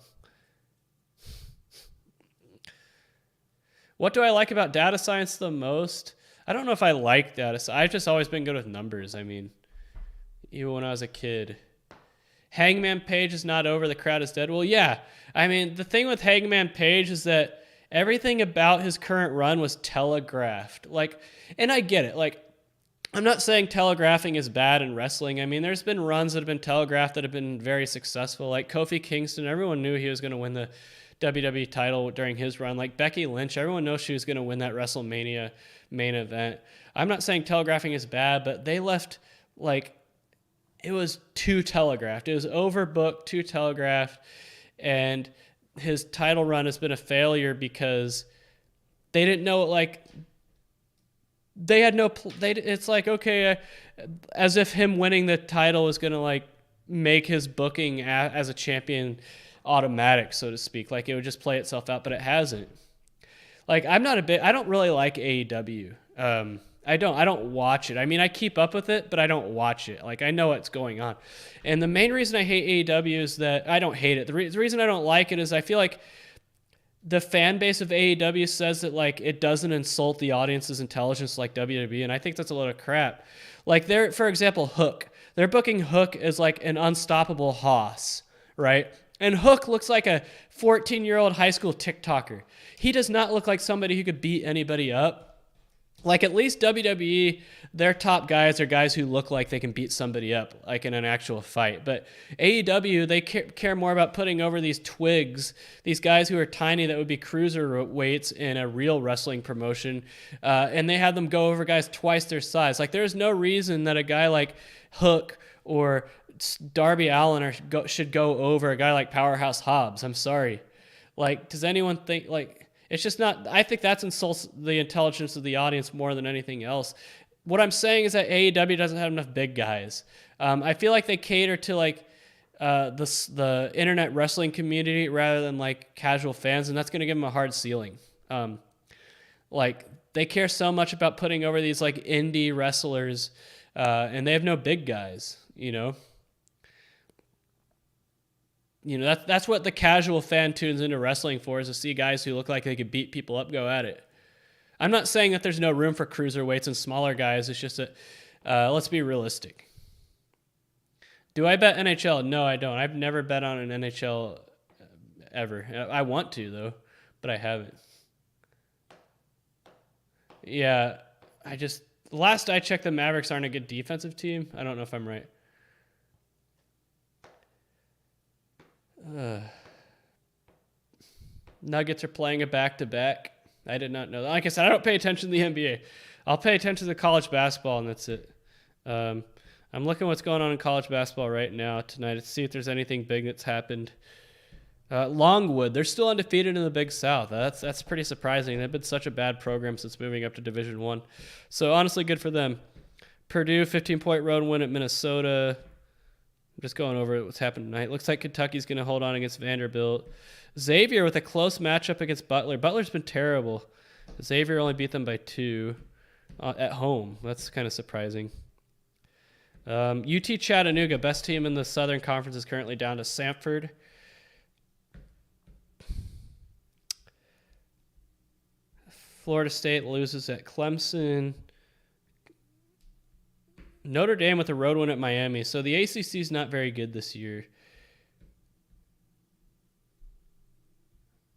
What do I like about data science the most? I don't know if I like that. I've just always been good with numbers. I mean, even when I was a kid. Hangman Page is not over. The crowd is dead. Well, yeah. I mean, the thing with Hangman Page is that everything about his current run was telegraphed. Like, and I get it. Like, I'm not saying telegraphing is bad in wrestling. I mean, there's been runs that have been telegraphed that have been very successful. Like Kofi Kingston, everyone knew he was going to win the WWE title during his run. Like Becky Lynch, everyone knows she was going to win that WrestleMania main event. I'm not saying telegraphing is bad, but they left, like, it was too telegraphed. It was overbooked, too telegraphed, and his title run has been a failure because they didn't know, like, they had no, it's like, okay, as if him winning the title is going to, like, make his booking as a champion automatic, so to speak. Like, it would just play itself out, but it hasn't. Like, I don't really like AEW. I don't watch it. I mean, I keep up with it, but I don't watch it. Like, I know what's going on. And the main reason I hate AEW is that I don't hate it. The reason I don't like it is I feel like the fan base of AEW says that, like, it doesn't insult the audience's intelligence like WWE, and I think that's a load of crap. Like, for example, Hook. They're booking Hook as, like, an unstoppable hoss, right? And Hook looks like a 14-year-old high school TikToker. He does not look like somebody who could beat anybody up. Like, at least WWE, their top guys are guys who look like they can beat somebody up, like in an actual fight. But AEW, they care more about putting over these twigs, these guys who are tiny that would be cruiserweights in a real wrestling promotion, and they have them go over guys twice their size. Like, there's no reason that a guy like Hook or Darby Allin should go over a guy like Powerhouse Hobbs. I'm sorry. Like, does anyone think, like... It's just not, I think that insults the intelligence of the audience more than anything else. What I'm saying is that AEW doesn't have enough big guys. I feel like they cater to, like, the internet wrestling community rather than, like, casual fans, and that's going to give them a hard ceiling. Like, they care so much about putting over these, like, indie wrestlers, and they have no big guys, you know? You know, that's what the casual fan tunes into wrestling for, is to see guys who look like they could beat people up go at it. I'm not saying that there's no room for cruiserweights and smaller guys. It's just that, let's be realistic. Do I bet NHL? No, I don't. I've never bet on an NHL ever. I want to, though, but I haven't. Yeah, last I checked, the Mavericks aren't a good defensive team. I don't know if I'm right. Nuggets are playing a back-to-back. I did not know that. Like I said, I don't pay attention to the NBA. I'll pay attention to college basketball, and that's it. I'm looking what's going on in college basketball right now tonight to see if there's anything big that's happened. Longwood, they're still undefeated in the Big South. That's pretty surprising. They've been such a bad program since moving up to Division I. So honestly, good for them. Purdue, 15-point road win at Minnesota. I'm just going over what's happened tonight. Looks like Kentucky's going to hold on against Vanderbilt. Xavier with a close matchup against Butler. Butler's been terrible. Xavier only beat them by 2 at home. That's kind of surprising. UT Chattanooga, best team in the Southern Conference, is currently down to Samford. Florida State loses at Clemson. Notre Dame with a road win at Miami. So the ACC is not very good this year.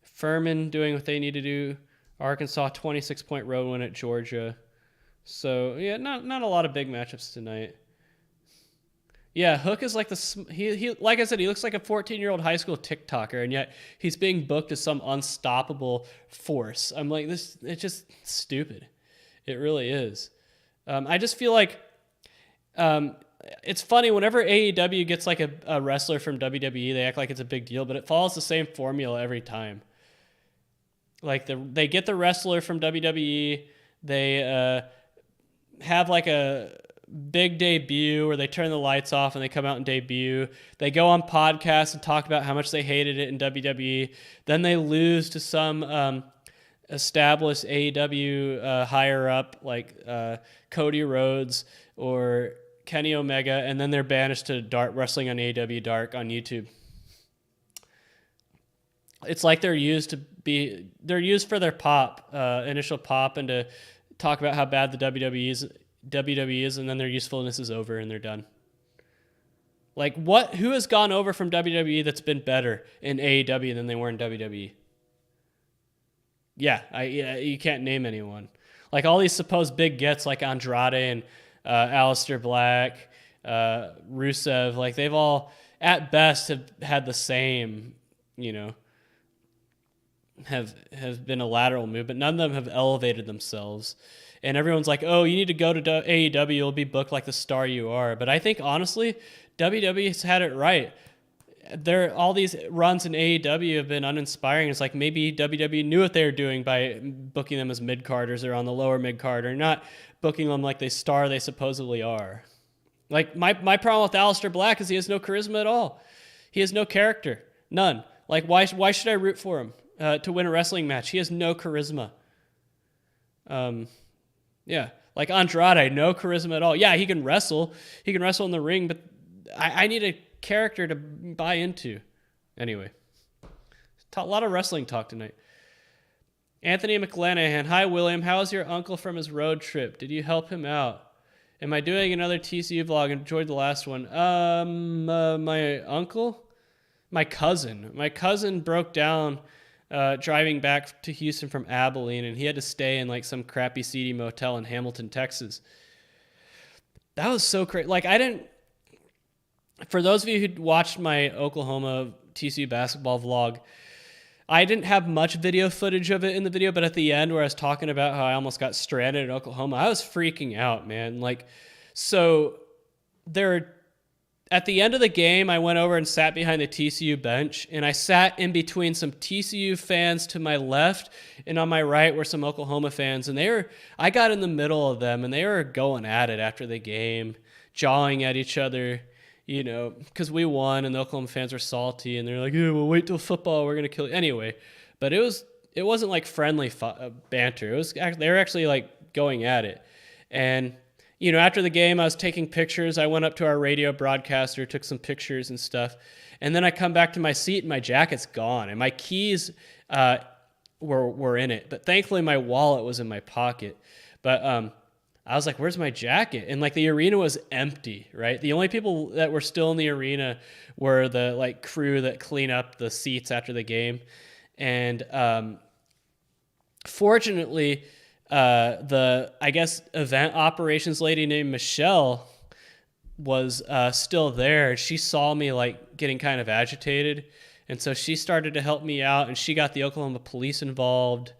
Furman doing what they need to do. Arkansas, 26-point road win at Georgia. So, yeah, not a lot of big matchups tonight. Yeah, Hook is like he like I said, he looks like a 14-year-old high school TikToker, and yet he's being booked as some unstoppable force. I'm like, it's just stupid. It really is. I just feel like it's funny whenever AEW gets like a wrestler from WWE, they act like it's a big deal, but it follows the same formula every time. Like they get the wrestler from WWE, they have like a big debut where they turn the lights off and they come out and debut. They go on podcasts and talk about how much they hated it in WWE. Then they lose to some established AEW higher up like Cody Rhodes or Kenny Omega, and then they're banished to wrestling on AEW Dark on YouTube. It's like they're used for their pop, initial pop, and to talk about how bad the WWE is, and then their usefulness is over and they're done. Like, who has gone over from WWE that's been better in AEW than they were in WWE? Yeah, you can't name anyone. Like, all these supposed big gets like Andrade and Aleister Black, Rusev, like, they've all, at best, have had the same, have been a lateral move, but none of them have elevated themselves. And everyone's like, oh, you need to go to AEW, you'll be booked like the star you are. But I think, honestly, WWE has had it right. All these runs in AEW have been uninspiring. It's like maybe WWE knew what they were doing by booking them as mid-carders or on the lower mid-card, or not booking them like the star they supposedly are. Like, my problem with Aleister Black is he has no charisma at all. He has no character. None. Like, why should I root for him to win a wrestling match? He has no charisma. Yeah. Like Andrade, no charisma at all. Yeah, he can wrestle. He can wrestle in the ring, but I need a character to buy into. Anyway, a lot of wrestling talk tonight. Anthony McLanahan. Hi, William. How's your uncle from his road trip? Did you help him out? Am I doing another TCU vlog? Enjoyed the last one. My uncle? My cousin. My cousin broke down driving back to Houston from Abilene, and he had to stay in like some crappy seedy motel in Hamilton, Texas. That was so crazy. Like, for those of you who watched my Oklahoma TCU basketball vlog, I didn't have much video footage of it in the video, but at the end where I was talking about how I almost got stranded in Oklahoma, I was freaking out, man. Like, so at the end of the game, I went over and sat behind the TCU bench, and I sat in between some TCU fans to my left, and on my right were some Oklahoma fans, and I got in the middle of them, and they were going at it after the game, jawing at each other, because we won, and the Oklahoma fans were salty, and they're like, yeah, well, wait till football, we're going to kill you. Anyway, but it wasn't like friendly banter. They were actually like going at it. And after the game, I was taking pictures. I went up to our radio broadcaster, took some pictures and stuff. And then I come back to my seat, and my jacket's gone. And my keys were in it. But thankfully, my wallet was in my pocket. But I was like, where's my jacket? And like the arena was empty, right? The only people that were still in the arena were the like crew that clean up the seats after the game. And fortunately, I guess event operations lady named Michelle was still there. She saw me like getting kind of agitated, and so she started to help me out, and she got the Oklahoma police involved,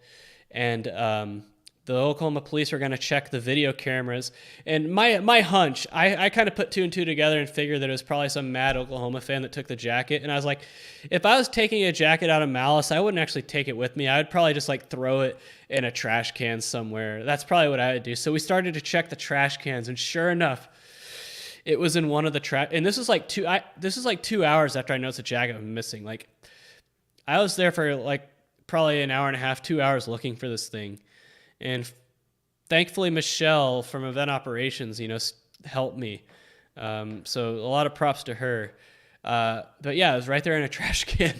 and the Oklahoma police were going to check the video cameras. And my hunch, I kind of put two and two together and figured that it was probably some mad Oklahoma fan that took the jacket. And I was like, if I was taking a jacket out of malice, I wouldn't actually take it with me. I would probably just like throw it in a trash can somewhere. That's probably what I would do. So we started to check the trash cans, and sure enough, it was in one of the trash. And this is like 2 hours after I noticed the jacket was missing. Like, I was there for like probably an hour and a half, 2 hours looking for this thing. And thankfully, Michelle from event operations, helped me. So a lot of props to her. But yeah, it was right there in a trash can.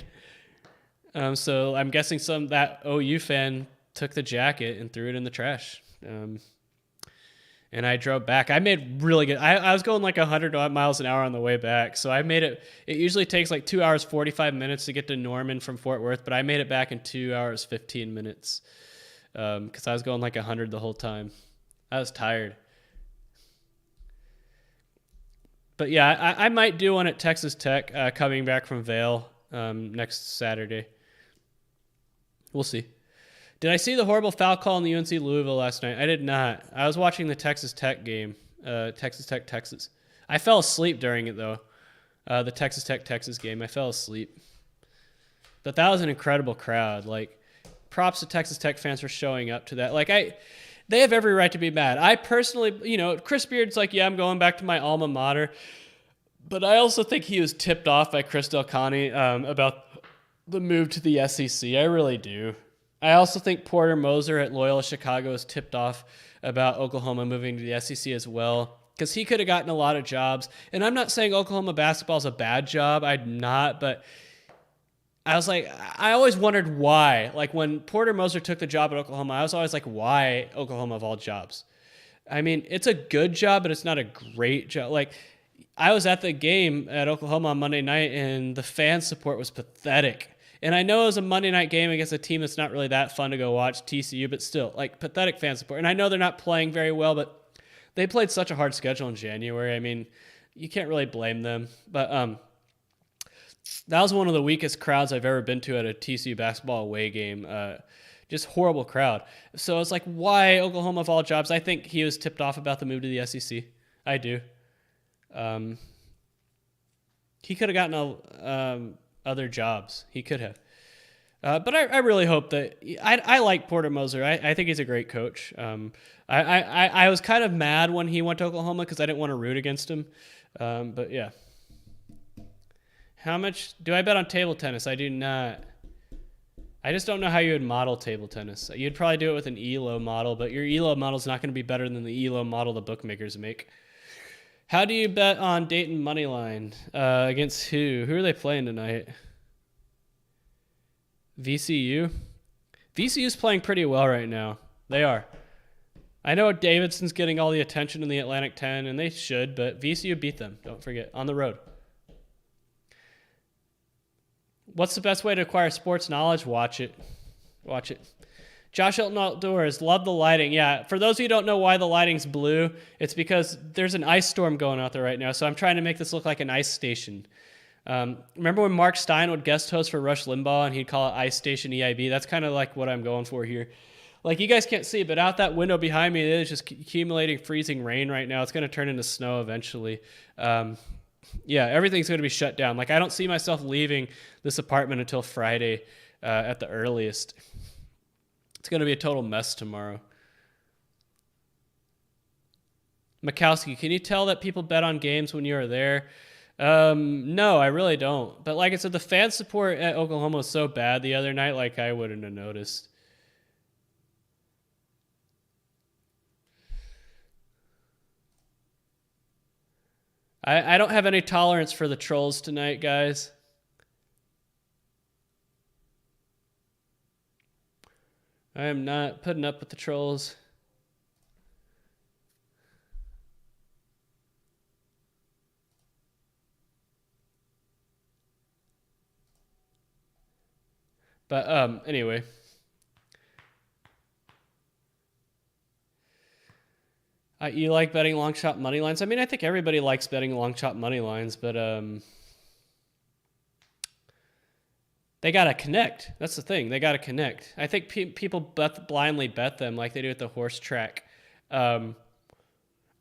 So I'm guessing that OU fan took the jacket and threw it in the trash. And I drove back. I made really good. I was going like 100 miles an hour on the way back. So I made it. It usually takes like 2 hours, 45 minutes to get to Norman from Fort Worth, but I made it back in 2 hours, 15 minutes. Because I was going like 100 the whole time. I was tired. But yeah, I might do one at Texas Tech coming back from Vail next Saturday. We'll see. Did I see the horrible foul call in the UNC Louisville last night? I did not. I was watching the Texas Tech game, Texas Tech, Texas. I fell asleep during it, though, the Texas Tech, Texas game. I fell asleep. But that was an incredible crowd. Like, props to Texas Tech fans for showing up to that. Like, they have every right to be mad. I personally, Chris Beard's like, yeah, I'm going back to my alma mater. But I also think he was tipped off by Chris Del Conte about the move to the SEC. I really do. I also think Porter Moser at Loyola Chicago was tipped off about Oklahoma moving to the SEC as well, because he could have gotten a lot of jobs. And I'm not saying Oklahoma basketball is a bad job. I'm not, but I was like, I always wondered why. Like when Porter Moser took the job at Oklahoma, I was always like, why Oklahoma of all jobs? I mean, it's a good job, but it's not a great job. Like, I was at the game at Oklahoma on Monday night, and the fan support was pathetic. And I know it was a Monday night game against a team that's not really that fun to go watch, TCU, but still, like, pathetic fan support. And I know they're not playing very well, but they played such a hard schedule in January. I mean, you can't really blame them. But that was one of the weakest crowds I've ever been to at a TCU basketball away game. Just horrible crowd. So it's like, why Oklahoma of all jobs? I think he was tipped off about the move to the SEC. I do. He could have gotten other jobs. He could have. But I really hope that I like Porter Moser. I think he's a great coach. I was kind of mad when he went to Oklahoma because I didn't want to root against him. But yeah. How much do I bet on table tennis? I do not. I just don't know how you would model table tennis. You'd probably do it with an ELO model, but your ELO model is not going to be better than the ELO model the bookmakers make. How do you bet on Dayton moneyline against who? Who are they playing tonight? VCU? VCU's playing pretty well right now. They are. I know Davidson's getting all the attention in the Atlantic 10, and they should, but VCU beat them. Don't forget. On the road. What's the best way to acquire sports knowledge? Watch it. Watch it. Josh Hilton Outdoors. Love the lighting. Yeah, for those of you who don't know why the lighting's blue, it's because there's an ice storm going out there right now, so I'm trying to make this look like an ice station. Remember when Mark Stein would guest host for Rush Limbaugh and he'd call it Ice Station EIB? That's kind of like what I'm going for here. Like, you guys can't see, but out that window behind me, it is just accumulating freezing rain right now. It's going to turn into snow eventually. Yeah, everything's going to be shut down. Like, I don't see myself leaving this apartment until Friday at the earliest. It's going to be a total mess tomorrow. Mikowski, can you tell that people bet on games when you are there? No, I really don't. But like I said, the fan support at Oklahoma was so bad the other night, like I wouldn't have noticed. I don't have any tolerance for the trolls tonight, guys. I am not putting up with the trolls. But anyway. You like betting long shot money lines? I mean, I think everybody likes betting long shot money lines, but they got to connect. That's the thing. They got to connect. I think people blindly bet them like they do at the horse track. I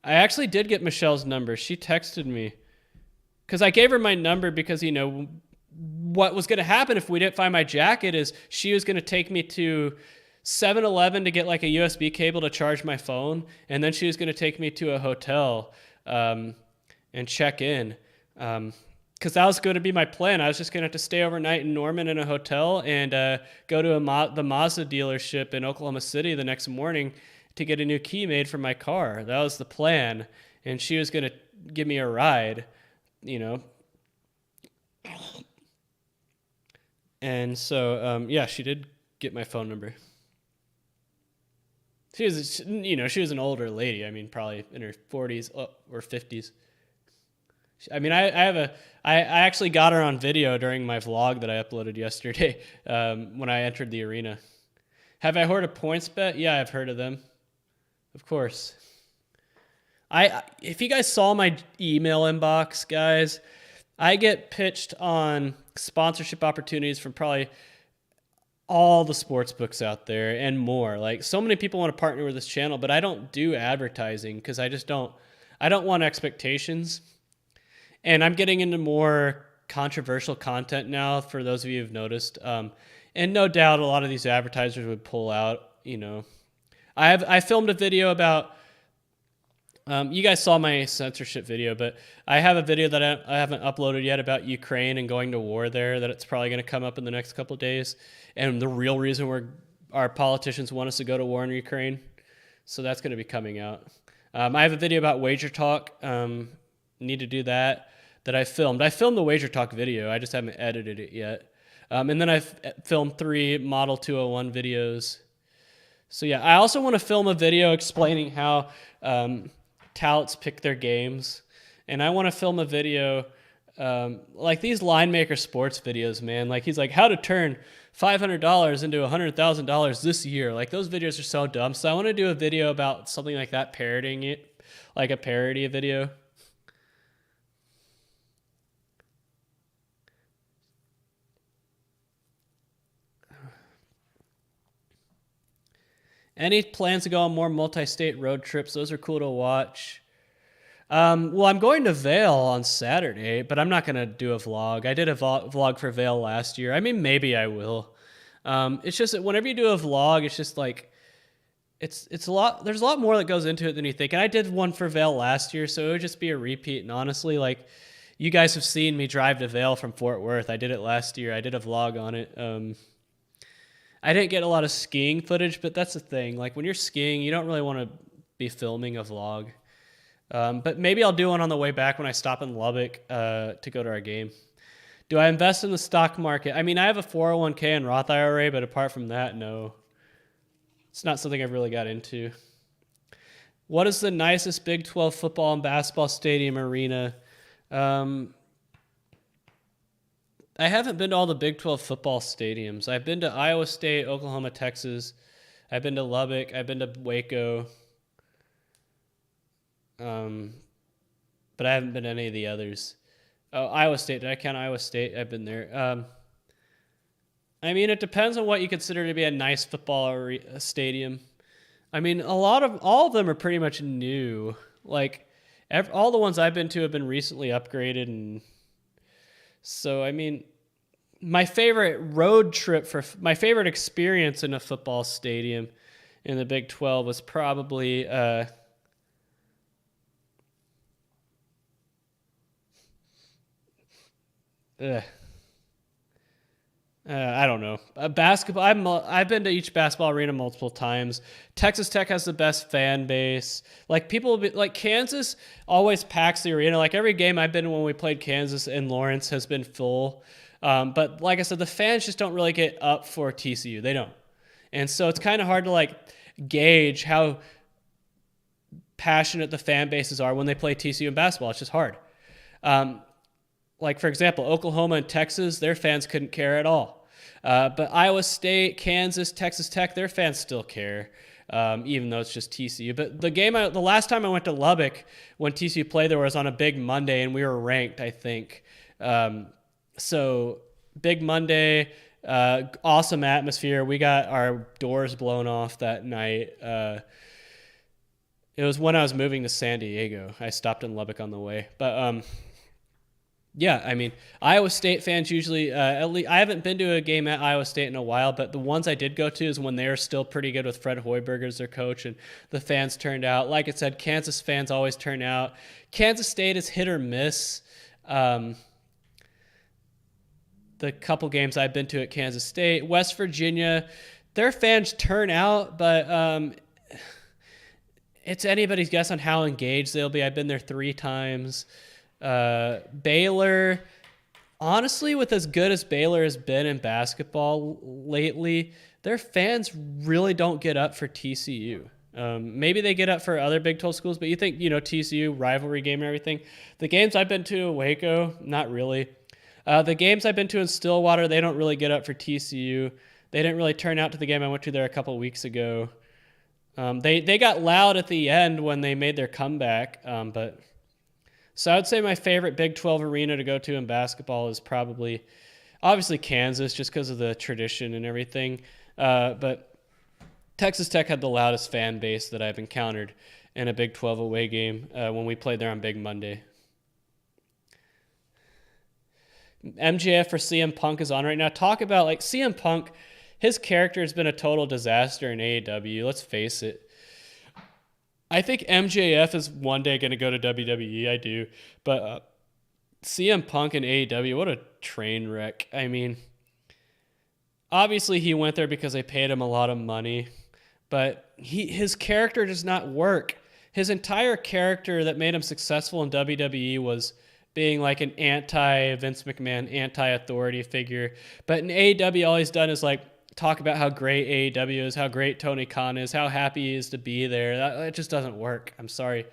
actually did get Michelle's number. She texted me because I gave her my number because, you know, what was going to happen if we didn't find my jacket is she was going to take me to 7-Eleven to get like a USB cable to charge my phone, and then she was going to take me to a hotel and check in because that was going to be my plan. I was just going to have to stay overnight in Norman in a hotel and go to the Mazda dealership in Oklahoma City the next morning to get a new key made for my car. That was the plan, and she was going to give me a ride, you know. And so, yeah, she did get my phone number. She was, you know, she was an older lady. I mean, probably in her 40s or 50s. I mean, I actually got her on video during my vlog that I uploaded yesterday when I entered the arena. Have I heard of PointsBet? Yeah, I've heard of them. Of course. If you guys saw my email inbox, guys, I get pitched on sponsorship opportunities from probably all the sports books out there and more. Like, so many people want to partner with this channel, but I don't do advertising because I don't want expectations. And I'm getting into more controversial content now, for those of you who've noticed. And no doubt a lot of these advertisers would pull out, you know. I filmed a video about, you guys saw my censorship video, but I have a video that I haven't uploaded yet about Ukraine and going to war there, that it's probably going to come up in the next couple of days. And the real reason our politicians want us to go to war in Ukraine. So that's going to be coming out. I have a video about Wager Talk. Need to do that I filmed. I filmed the Wager Talk video. I just haven't edited it yet. And then I've filmed 3 Model 201 videos. So yeah, I also want to film a video explaining how touts pick their games. And I want to film a video like these line maker sports videos, man. Like he's like, how to turn $500 into $100,000 this year. Like those videos are so dumb. So I want to do a video about something like that, parodying it, like a parody video. Any plans to go on more multi-state road trips? Those are cool to watch. Well, I'm going to Vail on Saturday, but I'm not going to do a vlog. I did a vlog for Vail last year. I mean, maybe I will. It's just that whenever you do a vlog, it's just like, it's a lot, there's a lot more that goes into it than you think. And I did one for Vail last year, so it would just be a repeat. And honestly, like, you guys have seen me drive to Vail from Fort Worth. I did it last year. I did a vlog on it. I didn't get a lot of skiing footage, but that's the thing. Like when you're skiing, you don't really want to be filming a vlog. But maybe I'll do one on the way back when I stop in Lubbock to go to our game. Do I invest in the stock market? I mean, I have a 401k and Roth IRA, but apart from that, no. It's not something I've really got into. What is the nicest Big 12 football and basketball stadium arena? I haven't been to all the Big 12 football stadiums. I've been to Iowa State, Oklahoma, Texas. I've been to Lubbock. I've been to Waco. But I haven't been to any of the others. Oh, Iowa State. Did I count Iowa State? I've been there. I mean, it depends on what you consider to be a nice football stadium. I mean, all of them are pretty much new. Like, all the ones I've been to have been recently upgraded, and so I mean, my favorite my favorite experience in a football stadium in the Big 12 was probably I don't know. Basketball. I've been to each basketball arena multiple times. Texas Tech has the best fan base. Like like Kansas always packs the arena. Like every game I've been to when we played Kansas in Lawrence has been full. But like I said, the fans just don't really get up for TCU. They don't, and so it's kind of hard to like gauge how passionate the fan bases are when they play TCU in basketball. It's just hard. Like, for example, Oklahoma and Texas, their fans couldn't care at all. But Iowa State, Kansas, Texas Tech, their fans still care, even though it's just TCU. But the last time I went to Lubbock, when TCU played there, was on a big Monday, and we were ranked, I think. So, big Monday, awesome atmosphere. We got our doors blown off that night. It was when I was moving to San Diego. I stopped in Lubbock on the way. But, yeah, I mean, Iowa State fans usually, at least, I haven't been to a game at Iowa State in a while, but the ones I did go to is when they were still pretty good with Fred Hoiberg as their coach, and the fans turned out. Like I said, Kansas fans always turn out. Kansas State is hit or miss. The couple games I've been to at Kansas State. West Virginia, their fans turn out, but it's anybody's guess on how engaged they'll be. I've been there 3 times. Baylor, honestly, with as good as Baylor has been in basketball lately, their fans really don't get up for TCU. Maybe they get up for other Big 12 schools, but you think, TCU, rivalry game and everything. The games I've been to in Waco, not really. The games I've been to in Stillwater, they don't really get up for TCU. They didn't really turn out to the game I went to there a couple weeks ago. They got loud at the end when they made their comeback, but... So I would say my favorite Big 12 arena to go to in basketball is probably, obviously, Kansas, just because of the tradition and everything. But Texas Tech had the loudest fan base that I've encountered in a Big 12 away game when we played there on Big Monday. MJF for CM Punk is on right now. Talk about, like, CM Punk, his character has been a total disaster in AEW. Let's face it. I think MJF is one day going to go to WWE. I do. But CM Punk and AEW, what a train wreck. I mean, obviously he went there because they paid him a lot of money. But his character does not work. His entire character that made him successful in WWE was being like an anti-Vince McMahon, anti-authority figure. But in AEW, all he's done is like talk about how great AEW is, how great Tony Khan is, how happy he is to be there. That just doesn't work. I'm sorry.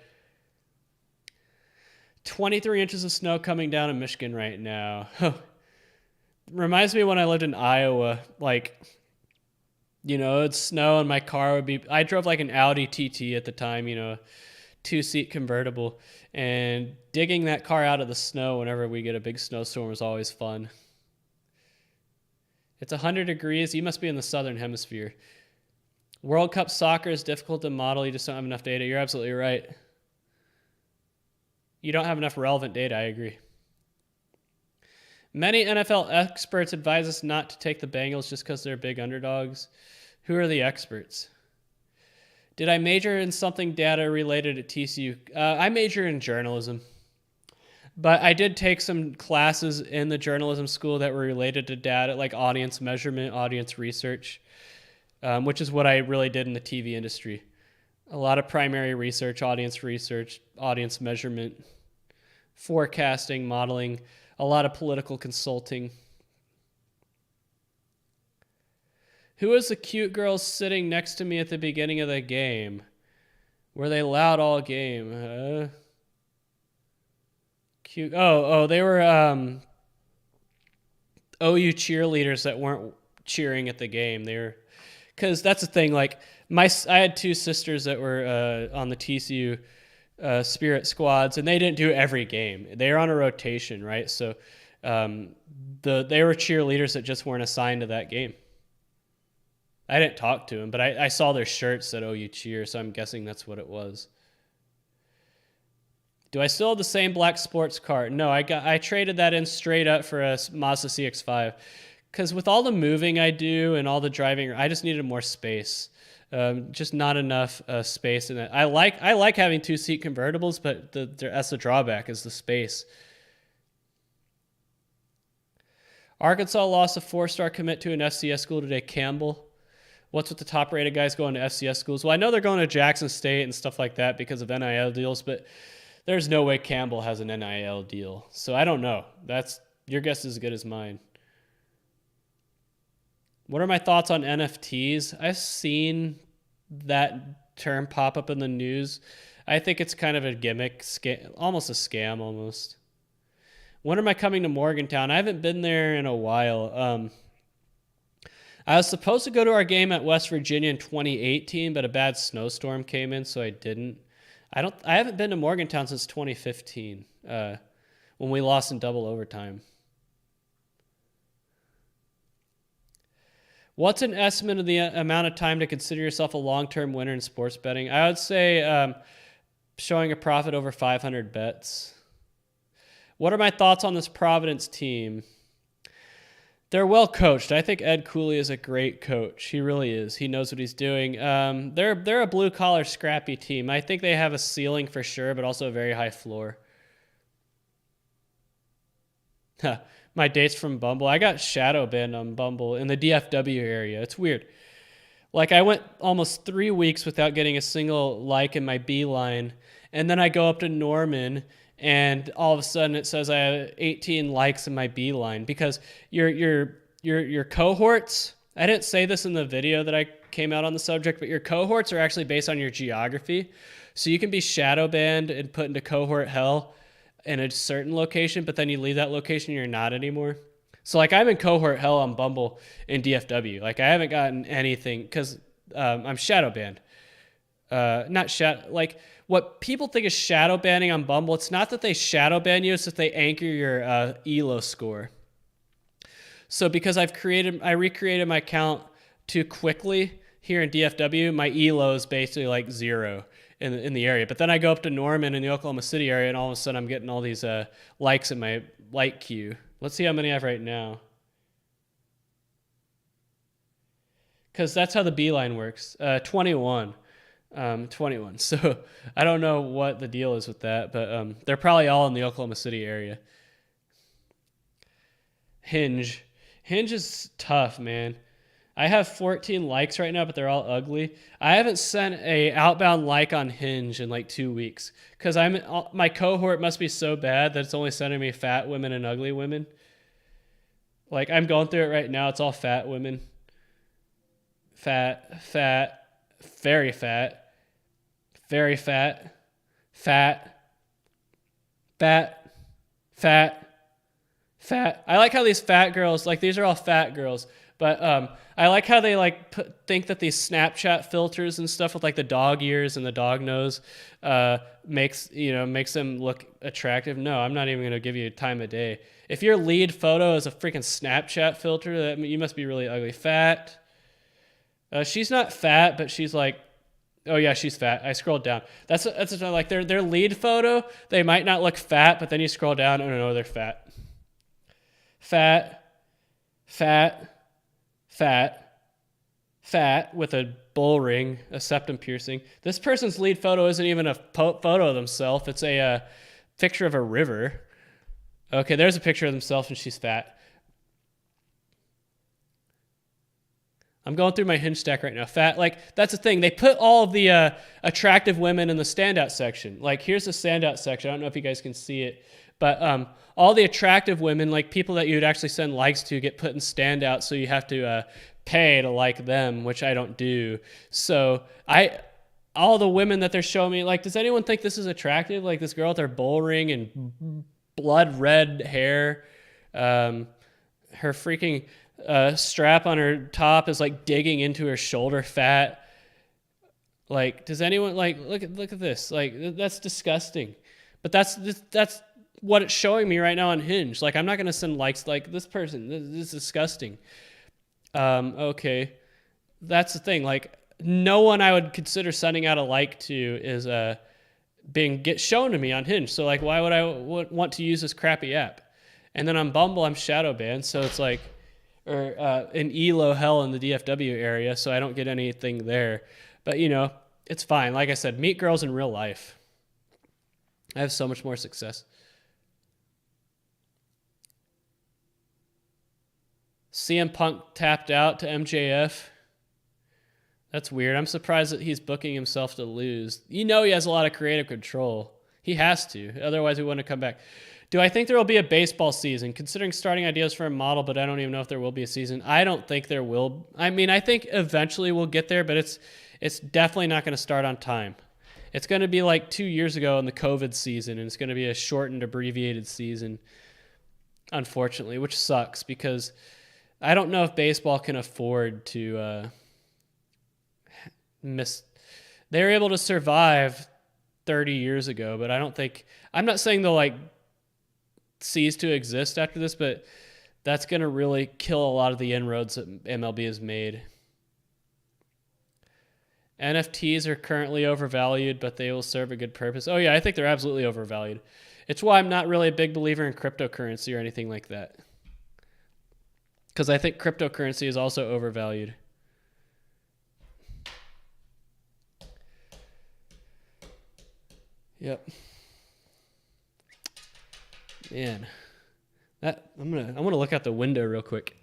23 inches of snow coming down in Michigan right now. Reminds me when I lived in Iowa, like, you know, it'd snow and my car would be, I drove like an Audi TT at the time, you know, 2-seat convertible, and digging that car out of the snow whenever we get a big snowstorm is always fun. It's 100 degrees. You must be in the southern hemisphere. World Cup soccer is difficult to model. You just don't have enough data. You're absolutely right. You don't have enough relevant data. I agree. Many NFL experts advise us not to take the Bengals just because they're big underdogs. Who are the experts? Did I major in something data related at TCU? I majored in journalism. But I did take some classes in the journalism school that were related to data, like audience measurement, audience research, which is what I really did in the TV industry. A lot of primary research, audience measurement, forecasting, modeling, a lot of political consulting. Who was the cute girl sitting next to me at the beginning of the game? Were they loud all game? Cute. Oh, they were OU cheerleaders that weren't cheering at the game. They were, because that's the thing. Like I had two sisters that were on the TCU Spirit squads, and they didn't do every game. They were on a rotation, right? So they were cheerleaders that just weren't assigned to that game. I didn't talk to them, but I saw their shirts that OU cheer, so I'm guessing that's what it was. Do I still have the same black sports car? No, I traded that in straight up for a Mazda CX-5, because with all the moving I do and all the driving, I just needed more space. Just not enough space in it. I like having 2-seat convertibles, but that's the drawback, is the space. Arkansas lost a 4-star commit to an FCS school today. Campbell. What's with the top-rated guys going to FCS schools? Well, I know they're going to Jackson State and stuff like that because of NIL deals, but there's no way Campbell has an NIL deal. So I don't know. Your guess is as good as mine. What are my thoughts on NFTs? I've seen that term pop up in the news. I think it's kind of a gimmick, almost a scam almost. When am I coming to Morgantown? I haven't been there in a while. I was supposed to go to our game at West Virginia in 2018, but a bad snowstorm came in, so I didn't. I haven't been to Morgantown since 2015, when we lost in double overtime. What's an estimate of the amount of time to consider yourself a long-term winner in sports betting? I would say showing a profit over 500 bets. What are my thoughts on this Providence team? They're well coached. I think Ed Cooley is a great coach. He really is. He knows what he's doing. They're a blue-collar, scrappy team. I think they have a ceiling for sure, but also a very high floor. My dates from Bumble. I got shadow banned on Bumble in the DFW area. It's weird. Like, I went almost 3 weeks without getting a single like in my Beeline, and then I go up to Norman, and all of a sudden it says I have 18 likes in my Beeline, because your cohorts, I didn't say this in the video that I came out on the subject, but your cohorts are actually based on your geography. So you can be shadow banned and put into cohort hell in a certain location, but then you leave that location and you're not anymore. So like, I'm in cohort hell on Bumble in DFW. Like, I haven't gotten anything because I'm shadow banned. Like, what people think is shadow banning on Bumble, it's not that they shadow ban you, it's that they anchor your ELO score. So because I recreated my account too quickly here in DFW, my ELO is basically like 0 in the area. But then I go up to Norman in the Oklahoma City area, and all of a sudden I'm getting all these likes in my like queue. Let's see how many I have right now. Because that's how the Beeline works. 21. 21. So I don't know what the deal is with that, but they're probably all in the Oklahoma City area. Hinge is tough, man. I have 14 likes right now, but they're all ugly. I haven't sent a outbound like on Hinge in like 2 weeks because my cohort must be so bad that it's only sending me fat women and ugly women. Like I'm going through it right now. It's all fat women. Fat, very fat, very fat, fat, fat. I like how these fat girls, like these are all fat girls, but I like how they like think that these Snapchat filters and stuff with like the dog ears and the dog nose makes them look attractive. No, I'm not even gonna give you time of day. If your lead photo is a freaking Snapchat filter, you must be really ugly. Fat. She's not fat, but she's like, oh yeah, she's fat. I scrolled down. That's like their lead photo. They might not look fat, but then you scroll down, oh no, they're fat. Fat with a bull ring, a septum piercing. This person's lead photo isn't even a photo of themselves. It's a picture of a river. Okay, there's a picture of themselves and she's fat. I'm going through my Hinge stack right now. Fat, like, that's the thing. They put all of the attractive women in the standout section. Like, here's the standout section. I don't know if you guys can see it. But all the attractive women, like people that you'd actually send likes to, get put in standout, so you have to pay to like them, which I don't do. So all the women that they're showing me, like, does anyone think this is attractive? Like this girl with her bull ring and blood red hair, her freaking strap on her top is like digging into her shoulder fat. Like, does anyone like look at this? Like, that's disgusting. But that's what it's showing me right now on Hinge. Like, I'm not gonna send likes like this person. This is disgusting. Okay, that's the thing. Like, no one I would consider sending out a like to is get shown to me on Hinge. So like, why would I want to use this crappy app? And then on Bumble, I'm shadow banned. So it's like, or in ELO hell in the DFW area, so I don't get anything there. But it's fine. Like I said, meet girls in real life. I have so much more success. CM Punk tapped out to MJF. That's weird. I'm surprised that he's booking himself to lose. He has a lot of creative control. He has to. Otherwise, he wouldn't come back. Do I think there will be a baseball season? Considering starting ideas for a model, but I don't even know if there will be a season. I don't think there will. I mean, I think eventually we'll get there, but it's definitely not going to start on time. It's going to be like 2 years ago in the COVID season, and it's going to be a shortened, abbreviated season, unfortunately, which sucks because I don't know if baseball can afford to miss. They were able to survive 30 years ago, but I'm not saying they'll like cease to exist after this, but that's going to really kill a lot of the inroads that MLB has made. NFTs are currently overvalued, but they will serve a good purpose. Oh yeah, I think they're absolutely overvalued. It's why I'm not really a big believer in cryptocurrency or anything like that. Because I think cryptocurrency is also overvalued. Yep. Man, I'm gonna look out the window real quick.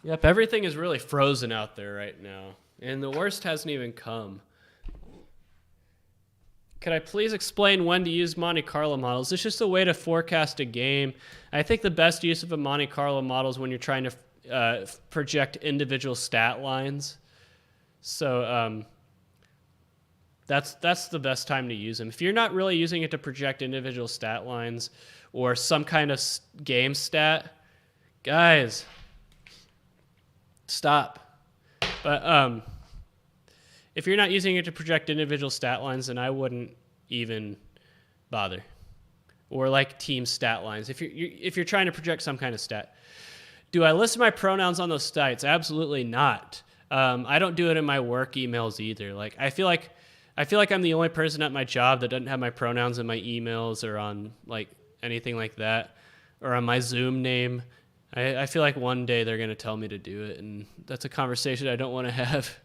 Yep, everything is really frozen out there right now, and the worst hasn't even come. Could I please explain when to use Monte Carlo models? It's just a way to forecast a game. I think the best use of a Monte Carlo model is when you're trying to project individual stat lines. So that's the best time to use them. If you're not really using it to project individual stat lines or some kind of game stat, guys, stop. But if you're not using it to project individual stat lines, then I wouldn't even bother. Or like team stat lines. If you're trying to project some kind of stat. Do I list my pronouns on those sites? Absolutely not. I don't do it in my work emails either. Like I feel like I'm the only person at my job that doesn't have my pronouns in my emails or on like anything like that, or on my Zoom name. I feel like one day they're gonna tell me to do it, and that's a conversation I don't want to have.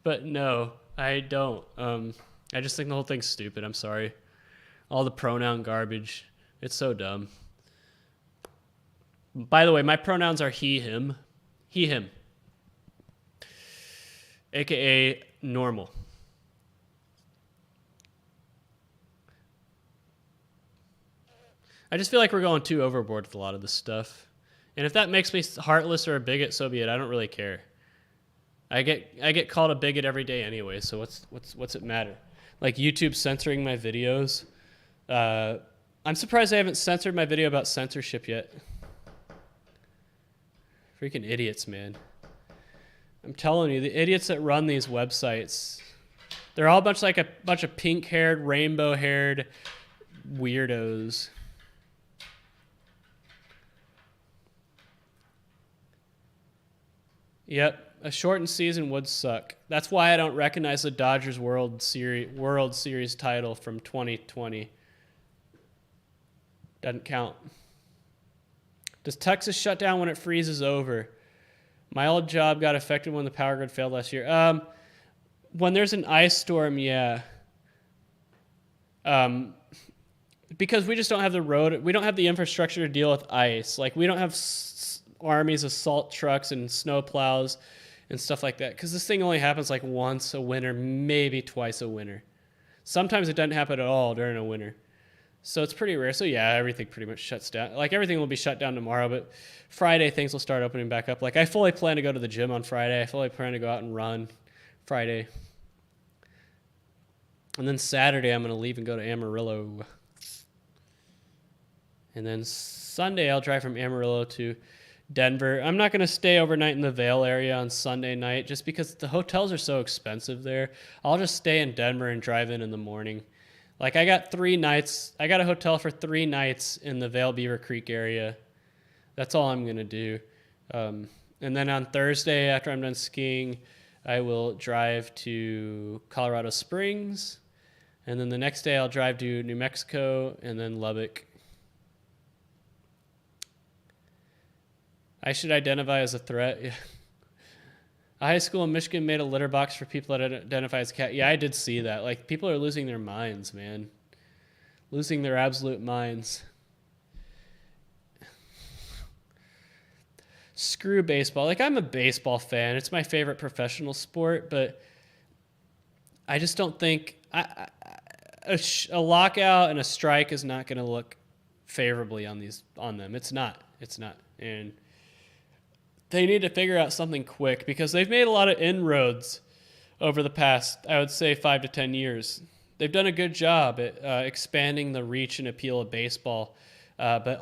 But no, I don't. I just think the whole thing's stupid. I'm sorry. All the pronoun garbage. It's so dumb. By the way, my pronouns are he, him. He, him. AKA normal. I just feel like we're going too overboard with a lot of this stuff. And if that makes me heartless or a bigot, so be it. I don't really care. I get called a bigot every day anyway, so what's it matter? Like YouTube censoring my videos. I'm surprised I haven't censored my video about censorship yet. Freaking idiots, man. I'm telling you, the idiots that run these websites, they're all a bunch of pink-haired, rainbow-haired weirdos. Yep, a shortened season would suck. That's why I don't recognize the Dodgers World Series title from 2020. Doesn't count. Does Texas shut down when it freezes over? My old job got affected when the power grid failed last year. When there's an ice storm, yeah. Because we just don't have we don't have the infrastructure to deal with ice. Like, we don't have armies of salt trucks and snow plows and stuff like that. Because this thing only happens like once a winter, maybe twice a winter. Sometimes it doesn't happen at all during a winter. So it's pretty rare. So yeah, everything pretty much shuts down. Like, everything will be shut down tomorrow, but Friday things will start opening back up. Like, I fully plan to go to the gym on Friday. I fully plan to go out and run Friday. And then Saturday I'm going to leave and go to Amarillo. And then Sunday I'll drive from Amarillo to Denver. I'm not going to stay overnight in the Vail area on Sunday night just because the hotels are so expensive there. I'll just stay in Denver and drive in the morning. Like, I got 3 nights. I got a hotel for 3 nights in the Vail Beaver Creek area. That's all I'm going to do. And then on Thursday, after I'm done skiing, I will drive to Colorado Springs. And then the next day, I'll drive to New Mexico and then Lubbock. I should identify as a threat. Yeah. A high school in Michigan made a litter box for people that identify as cat. Yeah, I did see that. Like, people are losing their minds, man. Losing their absolute minds. Screw baseball. Like, I'm a baseball fan. It's my favorite professional sport, but I just don't think a lockout and a strike is not going to look favorably on them. It's not. And they need to figure out something quick because they've made a lot of inroads over the past, I would say, 5 to 10 years. They've done a good job at expanding the reach and appeal of baseball, but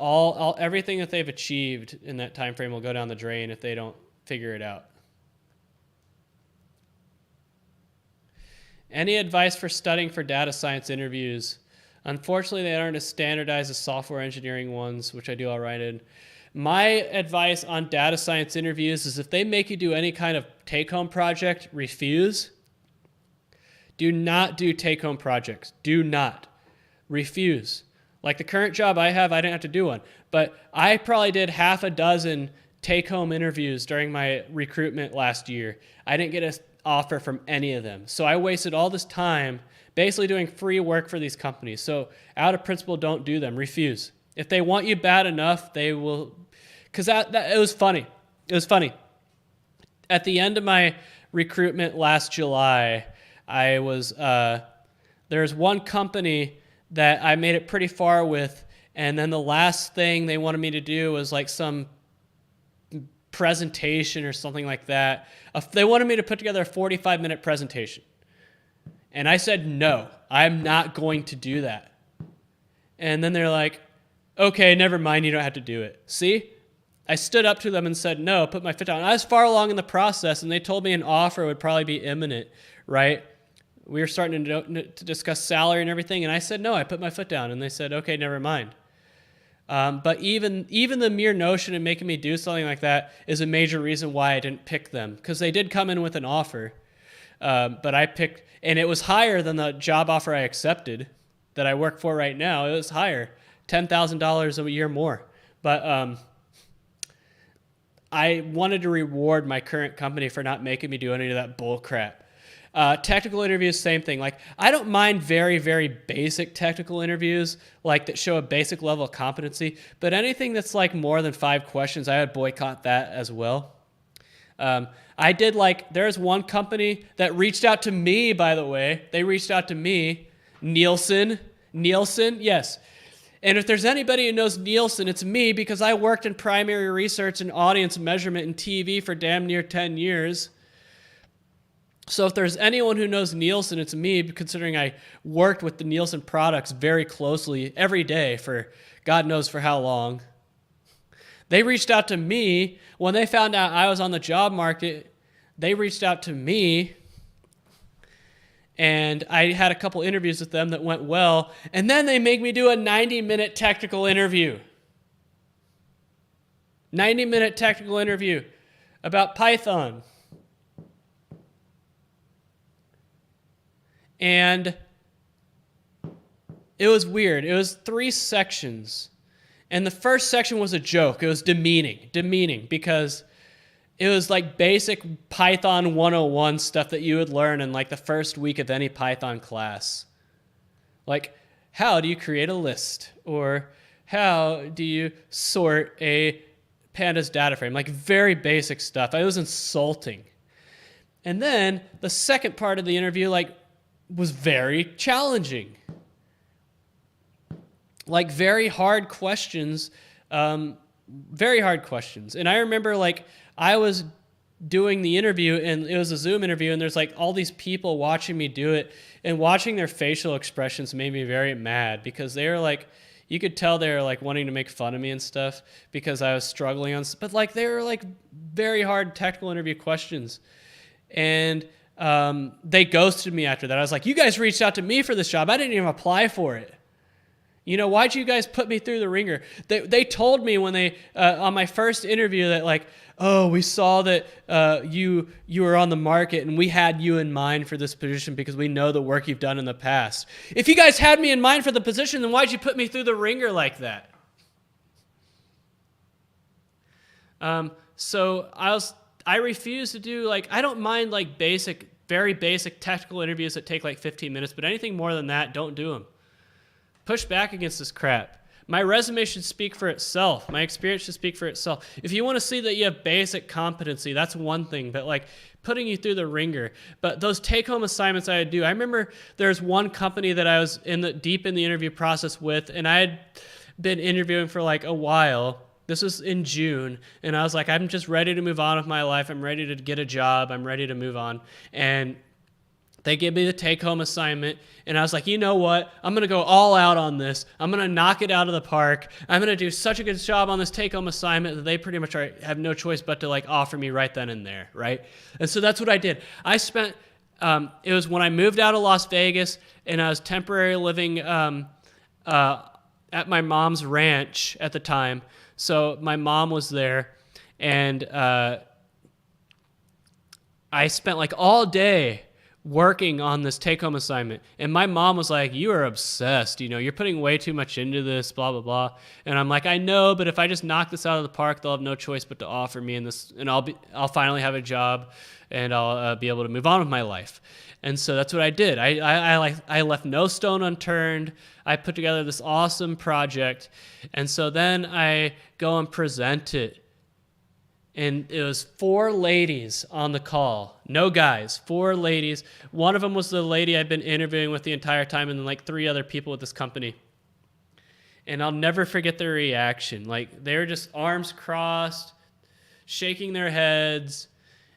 everything that they've achieved in that time frame will go down the drain if they don't figure it out. Any advice for studying for data science interviews? Unfortunately, they aren't as standardized as software engineering ones, which I do all right in. My advice on data science interviews is if they make you do any kind of take-home project, refuse. Do not do take-home projects. Do not. Refuse. Like the current job I have, I didn't have to do one. But I probably did half a dozen take-home interviews during my recruitment last year. I didn't get an offer from any of them. So I wasted all this time basically doing free work for these companies. So out of principle, don't do them. Refuse. If they want you bad enough, they will. Because it was funny. It was funny. At the end of my recruitment last July, I was there's one company that I made it pretty far with, and then the last thing they wanted me to do was like some presentation or something like that. They wanted me to put together a 45-minute presentation. And I said, no, I'm not going to do that. And then they're like, okay, never mind, you don't have to do it. See? I stood up to them and said, no, put my foot down. I was far along in the process, and they told me an offer would probably be imminent, right? We were starting to discuss salary and everything, and I said, no, I put my foot down. And they said, okay, never mind. But even the mere notion of making me do something like that is a major reason why I didn't pick them, because they did come in with an offer, but I picked, and it was higher than the job offer I accepted that I work for right now. It was higher, $10,000 a year more. But I wanted to reward my current company for not making me do any of that bull crap. Technical interviews, same thing. Like, I don't mind very, very basic technical interviews, like that show a basic level of competency, but anything that's like more than 5 questions, I would boycott that as well. I did there's one company that reached out to me, by the way. They reached out to me. Nielsen, yes. And if there's anybody who knows Nielsen, it's me, because I worked in primary research and audience measurement in TV for damn near 10 years. So if there's anyone who knows Nielsen, it's me, considering I worked with the Nielsen products very closely every day for God knows for how long. They reached out to me when they found out I was on the job market. They reached out to me, and I had a couple interviews with them that went well, and then they make me do a 90-minute technical interview. 90-minute technical interview about Python. And it was weird. It was 3 sections. And the first section was a joke. It was demeaning, because it was like basic Python 101 stuff that you would learn in like the first week of any Python class. Like, how do you create a list? Or how do you sort a pandas data frame? Like, very basic stuff. It was insulting. And then the second part of the interview, was very challenging. Like, very hard questions. And I remember, I was doing the interview, and it was a Zoom interview, and there's all these people watching me do it, and watching their facial expressions made me very mad, because they were you could tell they were wanting to make fun of me and stuff because I was struggling on, but they were very hard technical interview questions. And they ghosted me after that. I was like, you guys reached out to me for this job. I didn't even apply for it. Why'd you guys put me through the ringer? They told me when they, on my first interview that oh, we saw that you were on the market, and we had you in mind for this position because we know the work you've done in the past. If you guys had me in mind for the position, then why'd you put me through the ringer like that? So I refuse to do, I don't mind very basic technical interviews that take 15 minutes, but anything more than that, don't do them. Push back against this crap. My resume should speak for itself. My experience should speak for itself. If you want to see that you have basic competency, that's one thing, but putting you through the ringer. But those take-home assignments I would do, I remember there's one company that I was deep in the interview process with, and I had been interviewing for a while. This was in June, and I was like, I'm just ready to move on with my life. I'm ready to get a job. I'm ready to move on. And they gave me the take-home assignment, and I was like, you know what? I'm going to go all out on this. I'm going to knock it out of the park. I'm going to do such a good job on this take-home assignment that they pretty much have no choice but to offer me right then and there, right? And so that's what I did. I spent, it was when I moved out of Las Vegas, and I was temporarily living at my mom's ranch at the time. So my mom was there, and I spent all day working on this take-home assignment. And my mom was like, you are obsessed. You're putting way too much into this, blah, blah, blah. And I'm like, I know, but if I just knock this out of the park, they'll have no choice but to offer me this, and I'll finally have a job, and I'll be able to move on with my life. And so that's what I did. I left no stone unturned. I put together this awesome project. And so then I go and present it. And it was 4 ladies on the call. No guys, 4 ladies. One of them was the lady I'd been interviewing with the entire time, and then 3 other people with this company. And I'll never forget their reaction. They were just arms crossed, shaking their heads,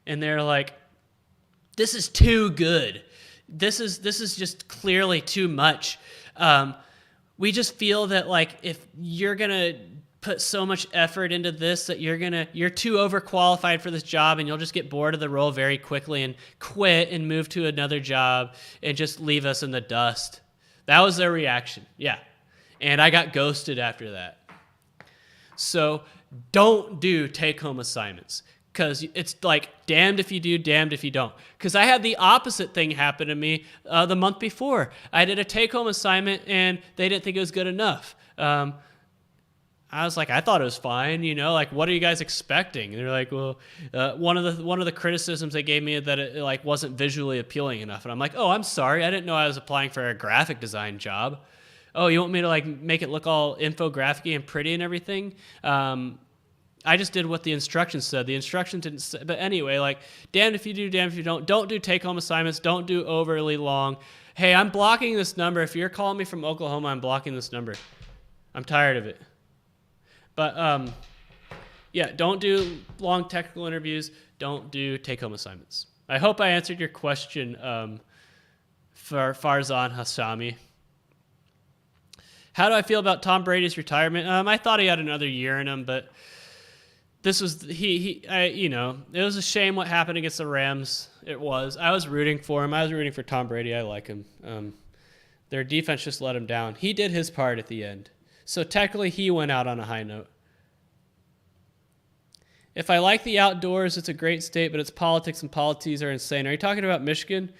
and they're like, this is too good. This is just clearly too much. We just feel that if you're gonna put so much effort into this that you're too overqualified for this job, and you'll just get bored of the role very quickly and quit and move to another job and just leave us in the dust. That was their reaction. Yeah. And I got ghosted after that. So don't do take-home assignments, because it's damned if you do, damned if you don't. Because I had the opposite thing happen to me the month before. I did a take-home assignment, and they didn't think it was good enough. I was like, I thought it was fine, like, what are you guys expecting? And they're like, well, one of the criticisms they gave me that it like wasn't visually appealing enough. And I'm like, oh, I'm sorry. I didn't know I was applying for a graphic design job. Oh, you want me to like make it look all infographic-y and pretty and everything? I just did what the instructions said. The instructions didn't say, but anyway, like, damned if you do, damned if you don't. Don't do take-home assignments. Don't do overly long. Hey, I'm blocking this number. If you're calling me from Oklahoma, I'm blocking this number. I'm tired of it. But, yeah, don't do long technical interviews. Don't do take-home assignments. I hope I answered your question for Farzan Hassami. How do I feel about Tom Brady's retirement? I thought he had another year in him, but this was it was a shame what happened against the Rams. It was. I was rooting for him. I was rooting for Tom Brady. I like him. Their defense just let him down. He did his part at the end. So technically he went out on a high note. If I like the outdoors, it's a great state, but its politics and policies are insane. Are you talking about Michigan?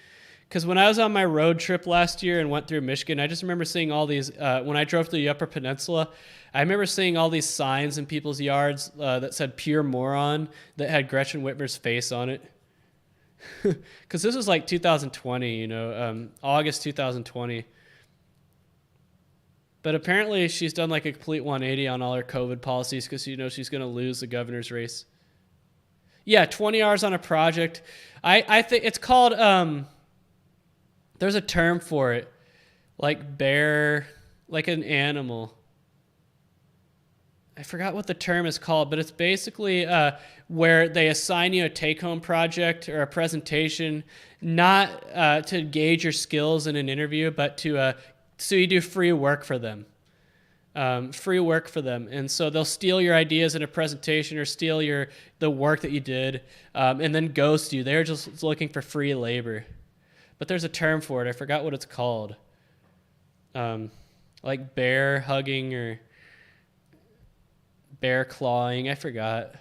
Because when I was on my road trip last year and went through Michigan, I just remember seeing all these, when I drove through the Upper Peninsula, I remember seeing all these signs in people's yards that said pure moron that had Gretchen Whitmer's face on it. Because this was like 2020, August 2020. But apparently she's done like a complete 180 on all her COVID policies because, she's going to lose the governor's race. Yeah, 20 hours on a project. I think it's called, there's a term for it, like bear, like an animal. I forgot what the term is called, but it's basically where they assign you a take-home project or a presentation, not to gauge your skills in an interview, but to so you do free work for them. And so they'll steal your ideas in a presentation or steal the work that you did and then ghost you. They're just looking for free labor. But there's a term for it. I forgot what it's called. Like bear hugging or bear clawing. I forgot.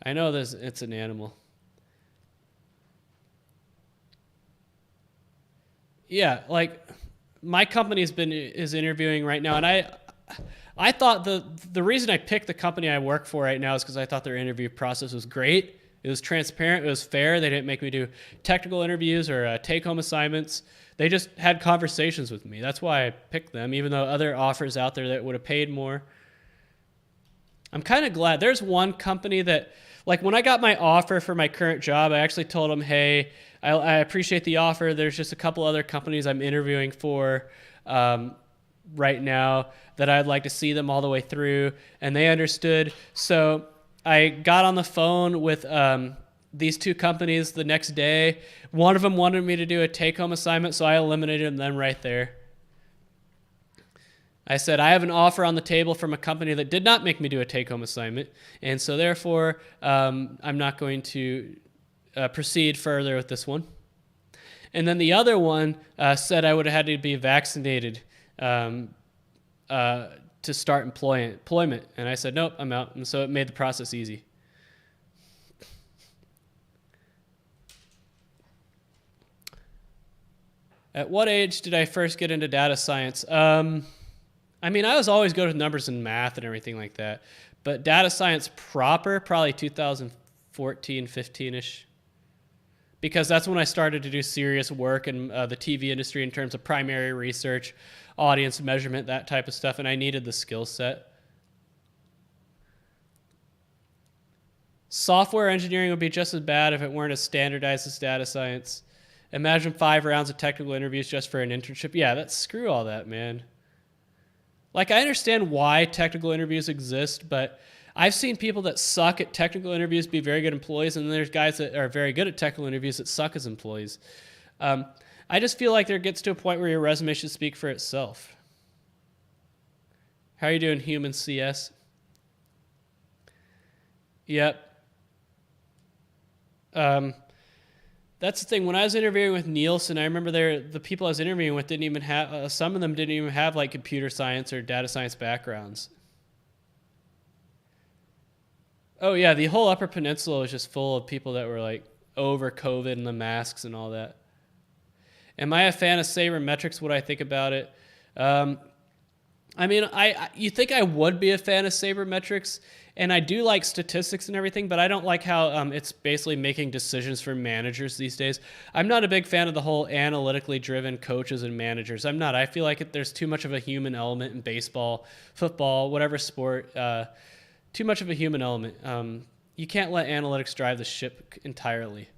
I know it's an animal. Yeah, like my company is interviewing right now, and I thought the reason I picked the company I work for right now is because I thought their interview process was great. It was transparent. It was fair. They didn't make me do technical interviews or take-home assignments. They just had conversations with me. That's why I picked them, even though other offers out there that would have paid more. I'm kind of glad. There's one company that, like when I got my offer for my current job, I actually told them, hey, I appreciate the offer. There's just a couple other companies I'm interviewing for right now that I'd like to see them all the way through, and they understood. So I got on the phone with these two companies the next day. One of them wanted me to do a take-home assignment, so I eliminated them right there. I said, I have an offer on the table from a company that did not make me do a take-home assignment, and so therefore I'm not going to proceed further with this one. And then the other one said I would have had to be vaccinated to start employment. And I said, nope, I'm out. And so it made the process easy. At what age did I first get into data science? I was always good with numbers and math and everything like that. But data science proper, probably 2014, 15-ish. Because that's when I started to do serious work in the TV industry in terms of primary research, audience measurement, that type of stuff, and I needed the skill set. Software engineering would be just as bad if it weren't as standardized as data science. Imagine 5 rounds of technical interviews just for an internship. Yeah, screw all that, man. Like, I understand why technical interviews exist, but I've seen people that suck at technical interviews be very good employees, and then there's guys that are very good at technical interviews that suck as employees. I just feel like there gets to a point where your resume should speak for itself. How are you doing, human CS? Yep. That's the thing. When I was interviewing with Nielsen, I remember the people I was interviewing with didn't even have, some of them didn't even have like computer science or data science backgrounds. Oh yeah, the whole Upper Peninsula was just full of people that were like over COVID and the masks and all that. Am I a fan of sabermetrics? What do I think about it? I mean, you think I would be a fan of sabermetrics, and I do like statistics and everything, but I don't like how it's basically making decisions for managers these days. I'm not a big fan of the whole analytically driven coaches and managers. I'm not. I feel like there's too much of a human element in baseball, football, whatever sport. Too much of a human element. You can't let analytics drive the ship entirely.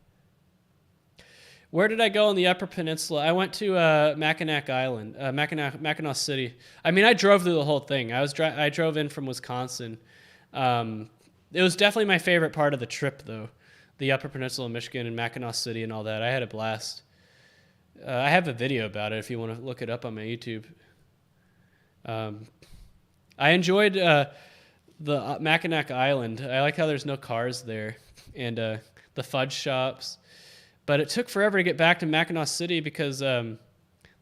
Where did I go on the Upper Peninsula? I went to Mackinac Island, Mackinac City. I mean, I drove through the whole thing. I drove in from Wisconsin. It was definitely my favorite part of the trip, though. The Upper Peninsula of Michigan and Mackinac City and all that. I had a blast. I have a video about it if you want to look it up on my YouTube. I enjoyed the Mackinac Island. I like how there's no cars there, and the fudge shops. But it took forever to get back to Mackinac City because the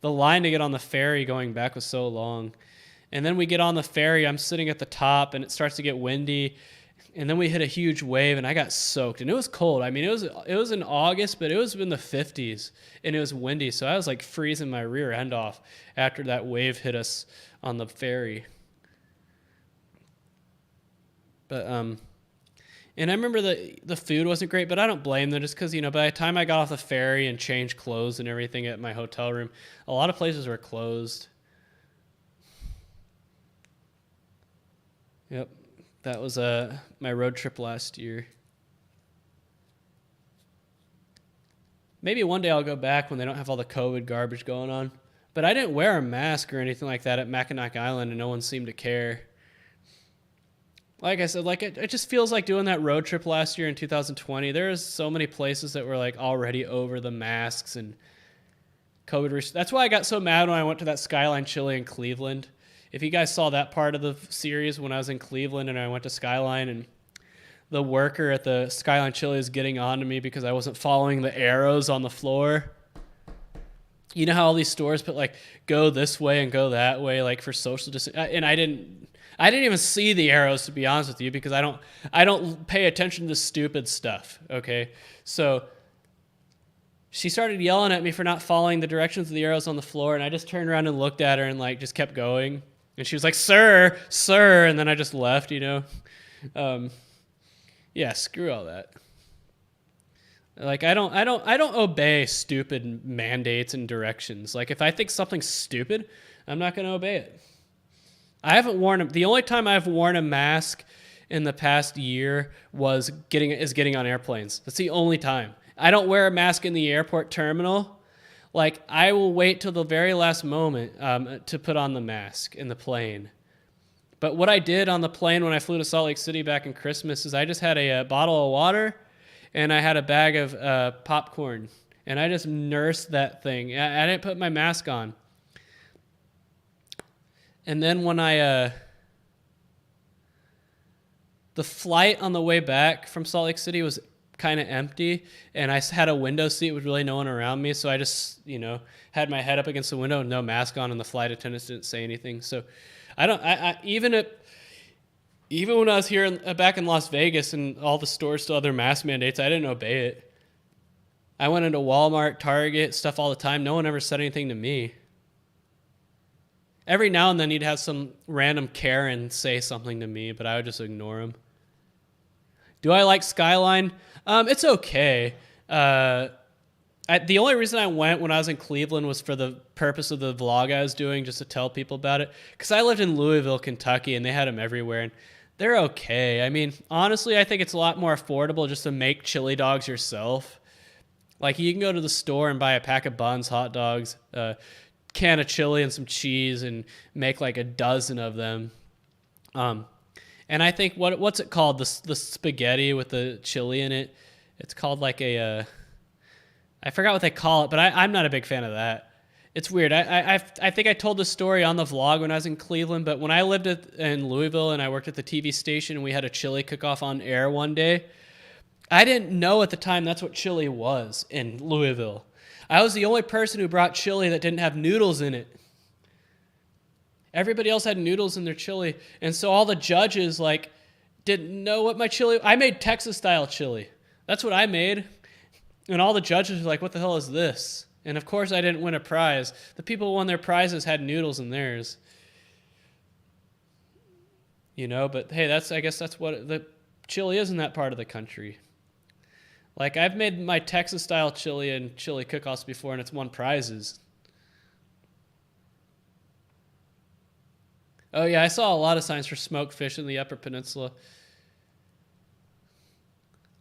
line to get on the ferry going back was so long. And then we get on the ferry, I'm sitting at the top, and it starts to get windy. And then we hit a huge wave, and I got soaked. And it was cold. I mean, it was in August, but it was in the 50s, and it was windy. So I was like freezing my rear end off after that wave hit us on the ferry. But and I remember the food wasn't great, but I don't blame them just because, by the time I got off the ferry and changed clothes and everything at my hotel room, a lot of places were closed. Yep, that was my road trip last year. Maybe one day I'll go back when they don't have all the COVID garbage going on. But I didn't wear a mask or anything like that at Mackinac Island, and no one seemed to care. Like I said, it just feels like doing that road trip last year in 2020. There's so many places that were like already over the masks and COVID. That's why I got so mad when I went to that Skyline Chili in Cleveland. If you guys saw that part of the series when I was in Cleveland and I went to Skyline and the worker at the Skyline Chili is getting on to me because I wasn't following the arrows on the floor. You know how all these stores put like go this way and go that way, like for social distance, and I didn't even see the arrows, to be honest with you, because I don't pay attention to stupid stuff. Okay, so she started yelling at me for not following the directions of the arrows on the floor, and I just turned around and looked at her and like just kept going, and she was like, "Sir, sir," and then I just left. Yeah, screw all that. Like I don't obey stupid mandates and directions. Like if I think something's stupid, I'm not going to obey it. The only time I've worn a mask in the past year was getting on airplanes. That's the only time. I don't wear a mask in the airport terminal. Like I will wait till the very last moment to put on the mask in the plane. But what I did on the plane when I flew to Salt Lake City back in Christmas is I just had a bottle of water and I had a bag of popcorn, and I just nursed that thing. I didn't put my mask on. And then when the flight on the way back from Salt Lake City was kind of empty, and I had a window seat with really no one around me, so I just, had my head up against the window and no mask on, and the flight attendants didn't say anything. So even when I was here back in Las Vegas and all the stores still had their mask mandates, I didn't obey it. I went into Walmart, Target, stuff all the time. No one ever said anything to me. Every now and then you'd have some random Karen say something to me, but I would just ignore them. Do I like Skyline? It's okay. The only reason I went when I was in Cleveland was for the purpose of the vlog I was doing, just to tell people about it. Because I lived in Louisville, Kentucky, and they had them everywhere, and they're okay. I mean, honestly, I think it's a lot more affordable just to make chili dogs yourself. Like, you can go to the store and buy a pack of buns, hot dogs, can of chili, and some cheese, and make like a dozen of them. And I think, what's it called? The spaghetti with the chili in it. It's called like I forgot what they call it, but I'm not a big fan of that. It's weird. I think I told this story on the vlog when I was in Cleveland, but when I lived in Louisville and I worked at the TV station and we had a chili cook-off on air one day, I didn't know at the time that's what chili was in Louisville. I was the only person who brought chili that didn't have noodles in it. Everybody else had noodles in their chili, and so all the judges didn't know what my chili. I made Texas-style chili. That's what I made. And all the judges were like, "What the hell is this?" And of course I didn't win a prize. The people who won their prizes had noodles in theirs. But hey, I guess that's what the chili is in that part of the country. Like, I've made my Texas-style chili and chili cook-offs before, and it's won prizes. Oh, yeah, I saw a lot of signs for smoked fish in the Upper Peninsula.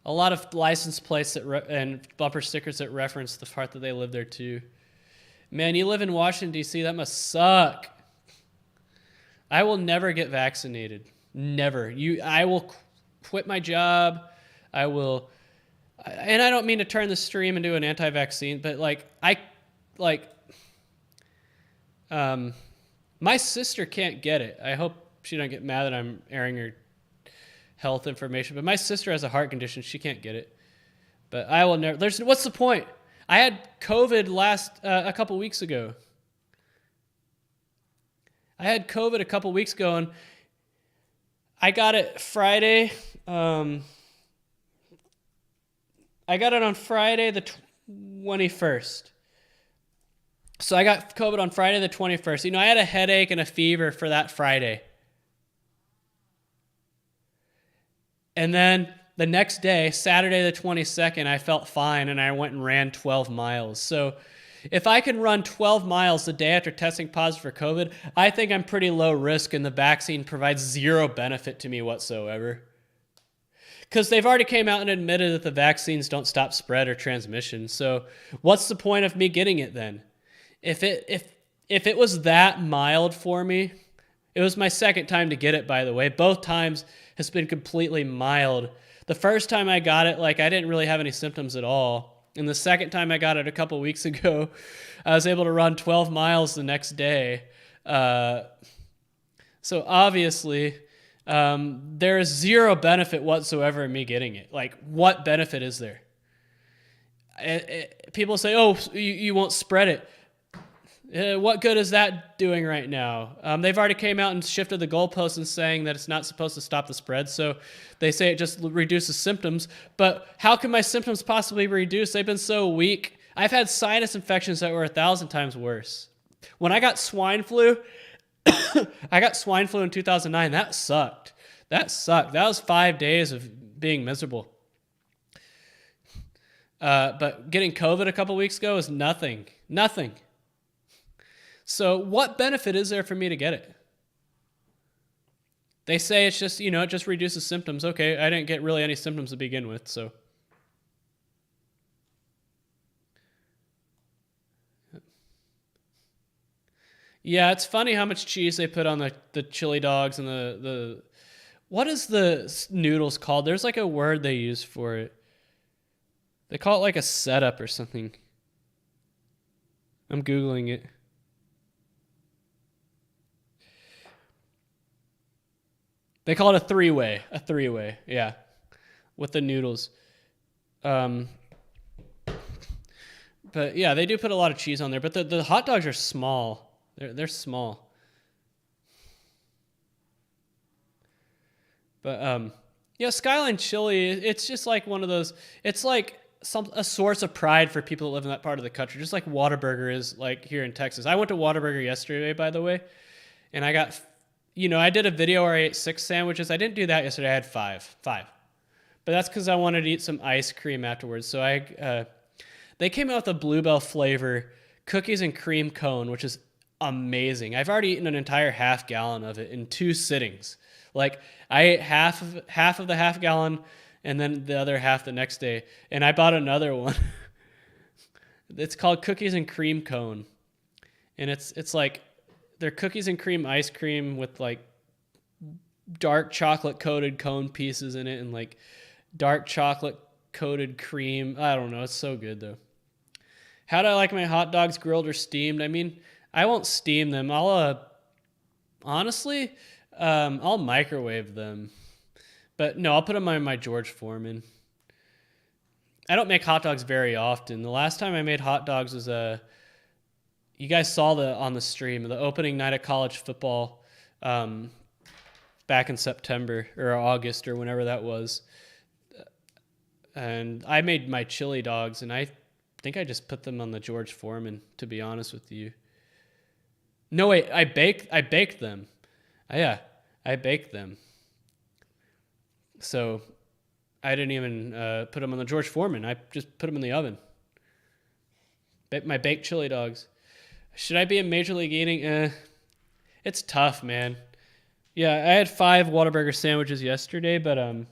A lot of license plates and bumper stickers that reference the part that they live there, too. Man, you live in Washington, D.C., that must suck. I will never get vaccinated. Never. I will quit my job. I will... And I don't mean to turn the stream into an anti-vaccine, but my sister can't get it. I hope she don't get mad that I'm airing her health information, but my sister has a heart condition. She can't get it. But I will never... What's the point? I had COVID a couple weeks ago. And I got it Friday. I got it on Friday the 21st. So I got COVID on Friday the 21st. I had a headache and a fever for that Friday. And then the next day, Saturday the 22nd, I felt fine and I went and ran 12 miles. So if I can run 12 miles the day after testing positive for COVID, I think I'm pretty low risk and the vaccine provides zero benefit to me whatsoever. Because they've already came out and admitted that the vaccines don't stop spread or transmission. So what's the point of me getting it then? If it was that mild for me, it was my second time to get it, by the way. Both times has been completely mild. The first time I got it, I didn't really have any symptoms at all. And the second time I got it a couple weeks ago, I was able to run 12 miles the next day. So obviously... there is zero benefit whatsoever in me getting it. What benefit is there? People say, oh, you won't spread it. What good is that doing right now? They've already came out and shifted the goalposts and saying that it's not supposed to stop the spread. So they say it just reduces symptoms. But how can my symptoms possibly be reduced? They've been so weak. I've had sinus infections that were 1,000 times worse. When I got swine flu... I got swine flu in 2009. That sucked. That was 5 days of being miserable. But getting COVID a couple weeks ago is nothing. Nothing. So what benefit is there for me to get it? They say it's just, it just reduces symptoms. Okay, I didn't get really any symptoms to begin with, so... Yeah, it's funny how much cheese they put on the chili dogs and the what is the noodles called? There's a word they use for it. They call it a setup or something. I'm Googling it. They call it a three-way. Yeah. With the noodles. But yeah, they do put a lot of cheese on there, but the hot dogs are small. They're small. But Skyline Chili, it's just one of those, it's a source of pride for people that live in that part of the country, just like Whataburger is here in Texas. I went to Whataburger yesterday, by the way, and I got, I did a video where I ate 6 sandwiches. I didn't do that yesterday. I had five. But that's because I wanted to eat some ice cream afterwards. So they came out with a Bluebell flavor cookies and cream cone, which is amazing. I've already eaten an entire half gallon of it in 2 sittings. I ate half of the half gallon and then the other half the next day. And I bought another one. It's called cookies and cream cone. And it's they're cookies and cream ice cream with dark chocolate coated cone pieces in it and dark chocolate coated cream. I don't know. It's so good though. How do I like my hot dogs, grilled or steamed? I mean, I won't steam them. I'll microwave them. But no, I'll put them on my George Foreman. I don't make hot dogs very often. The last time I made hot dogs was you guys saw on the stream, the opening night of college football back in September or August or whenever that was. And I made my chili dogs, and I think I just put them on the George Foreman, to be honest with you. No, wait, I baked them. Yeah, I bake them. So I didn't even put them on the George Foreman. I just put them in the oven. My baked chili dogs. Should I be in Major League Eating? It's tough, man. Yeah, I had 5 Whataburger sandwiches yesterday, but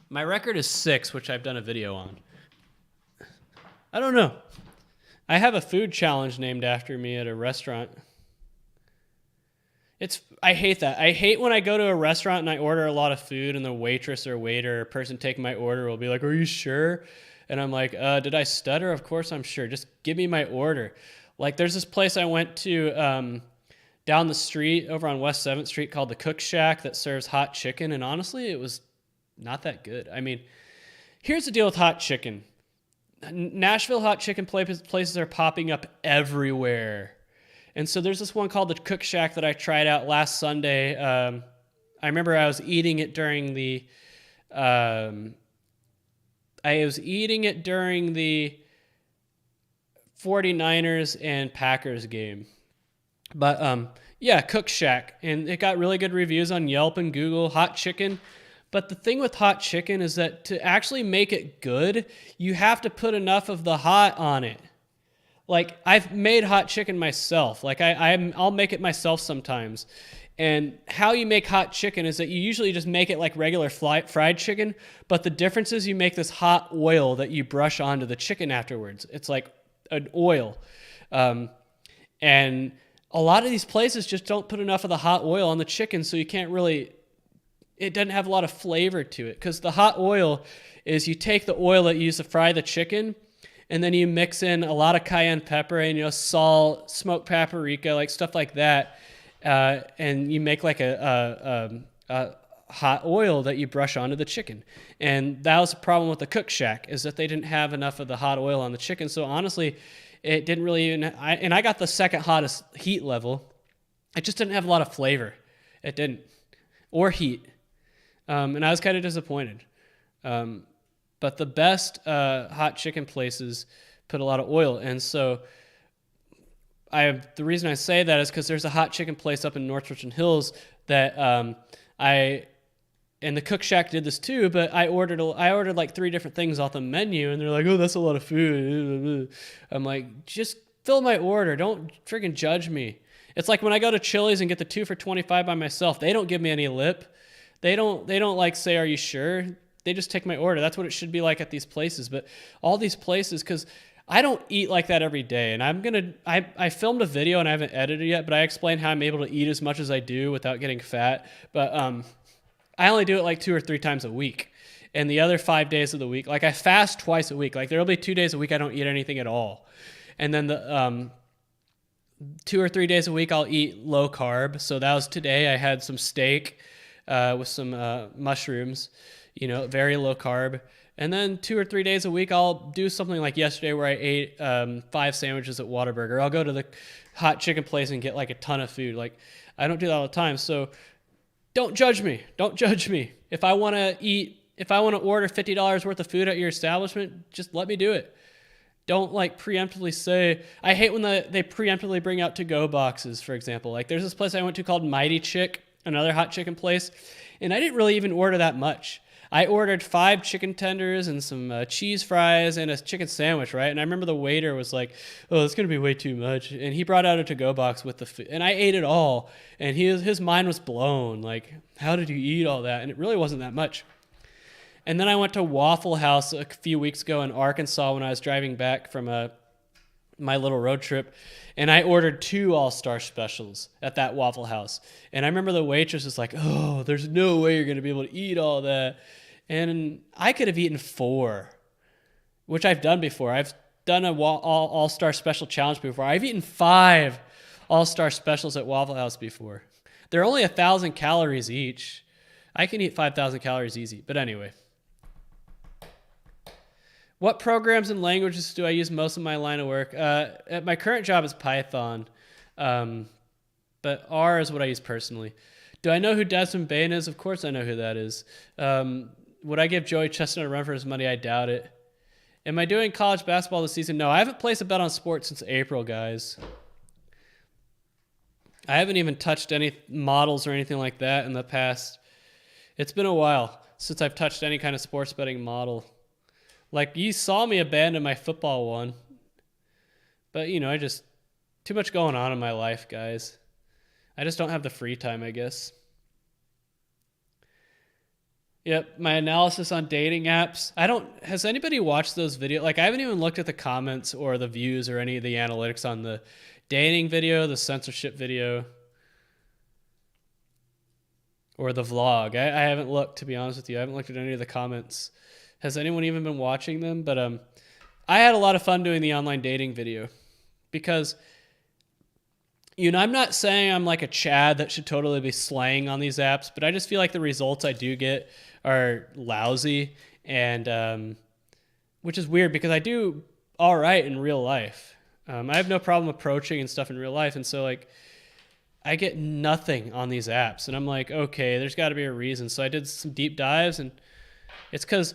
my record is 6, which I've done a video on. I don't know. I have a food challenge named after me at a restaurant. I hate that. I hate when I go to a restaurant and I order a lot of food and the waitress or waiter or person taking my order will be like, "Are you sure?" And I'm like, "Did I stutter? Of course I'm sure. Just give me my order." Like there's this place I went to down the street over on West 7th Street called the Cook Shack that serves hot chicken. And honestly, it was not that good. I mean, here's the deal with hot chicken. Nashville hot chicken places are popping up everywhere. And so there's this one called the Cook Shack that I tried out last Sunday. I remember I was eating it during the 49ers and Packers game. But yeah, Cook Shack. And it got really good reviews on Yelp and Google, hot chicken. But the thing with hot chicken is that to actually make it good, you have to put enough of the hot on it. Like I've made hot chicken myself. Like I'll make it myself sometimes. And how you make hot chicken is that you usually just make it like regular fried chicken, but the difference is you make this hot oil that you brush onto the chicken afterwards. It's like an oil. And a lot of these places just don't put enough of the hot oil on the chicken, so you can't really, it doesn't have a lot of flavor to it. Because the hot oil is you take the oil that you use to fry the chicken, and then you mix in a lot of cayenne pepper and salt, smoked paprika, like stuff like that, and you make like a hot oil that you brush onto the chicken. And that was the problem with the Cook Shack, is that they didn't have enough of the hot oil on the chicken. So honestly, it didn't really even. I got the second hottest heat level. It just didn't have a lot of flavor. It didn't, or heat, and I was kind of disappointed. But the best hot chicken places put a lot of oil. And so the reason I say that is because there's a hot chicken place up in North Richland Hills that and the Cook Shack did this too, but I ordered like 3 different things off the menu, and they're like, "Oh, that's a lot of food." I'm like, just fill my order. Don't friggin' judge me. It's like when I go to Chili's and get the 2 for $25 by myself, they don't give me any lip. They don't like say, "Are you sure?" They just take my order. That's what it should be like at these places. But all these places, because I don't eat like that every day. And I filmed a video and I haven't edited it yet, but I explained how I'm able to eat as much as I do without getting fat. But I only do it like 2 or 3 times a week. And the other 5 days of the week, like I fast twice a week. Like there'll be 2 days a week I don't eat anything at all. And then the 2 or 3 days a week I'll eat low carb. So that was today. I had some steak with some mushrooms. Very low carb. And then 2 or 3 days a week, I'll do something like yesterday where I ate 5 sandwiches at Whataburger. I'll go to the hot chicken place and get like a ton of food. Like I don't do that all the time. So don't judge me. Don't judge me. If I want to order $50 worth of food at your establishment, just let me do it. Don't like preemptively say, I hate when they preemptively bring out to-go boxes, for example. Like there's this place I went to called Mighty Chick, another hot chicken place. And I didn't really even order that much. I ordered 5 chicken tenders and some cheese fries and a chicken sandwich, right? And I remember the waiter was like, "Oh, it's going to be way too much." And he brought out a to-go box with the food. And I ate it all. And his mind was blown. Like, how did you eat all that? And it really wasn't that much. And then I went to Waffle House a few weeks ago in Arkansas when I was driving back from my little road trip. And I ordered 2 all-star specials at that Waffle House. And I remember the waitress was like, "Oh, there's no way you're going to be able to eat all that." And I could have eaten 4, which I've done before. I've done a all-star special challenge before. I've eaten 5 all-star specials at Waffle House before. They're only 1,000 calories each. I can eat 5,000 calories easy. But anyway. What programs and languages do I use most in my line of work? At my current job is Python, but R is what I use personally. Do I know who Desmond Bain is? Of course I know who that is. Would I give Joey Chestnut a run for his money? I doubt it. Am I doing college basketball this season? No, I haven't placed a bet on sports since April, guys. I haven't even touched any models or anything like that in the past. It's been a while since I've touched any kind of sports betting model. Like, you saw me abandon my football one. But, I just, too much going on in my life, guys. I just don't have the free time, I guess. Yep, my analysis on dating apps. Has anybody watched those videos? Like, I haven't even looked at the comments or the views or any of the analytics on the dating video, the censorship video, or the vlog. I haven't looked, to be honest with you. I haven't looked at any of the comments. Has anyone even been watching them? But I had a lot of fun doing the online dating video because, I'm not saying I'm like a Chad that should totally be slaying on these apps, but I just feel like the results I do get are lousy, and which is weird because I do all right in real life. I have no problem approaching and stuff in real life, and so like I get nothing on these apps, and I'm like, okay, there's got to be a reason. So I did some deep dives, and it's because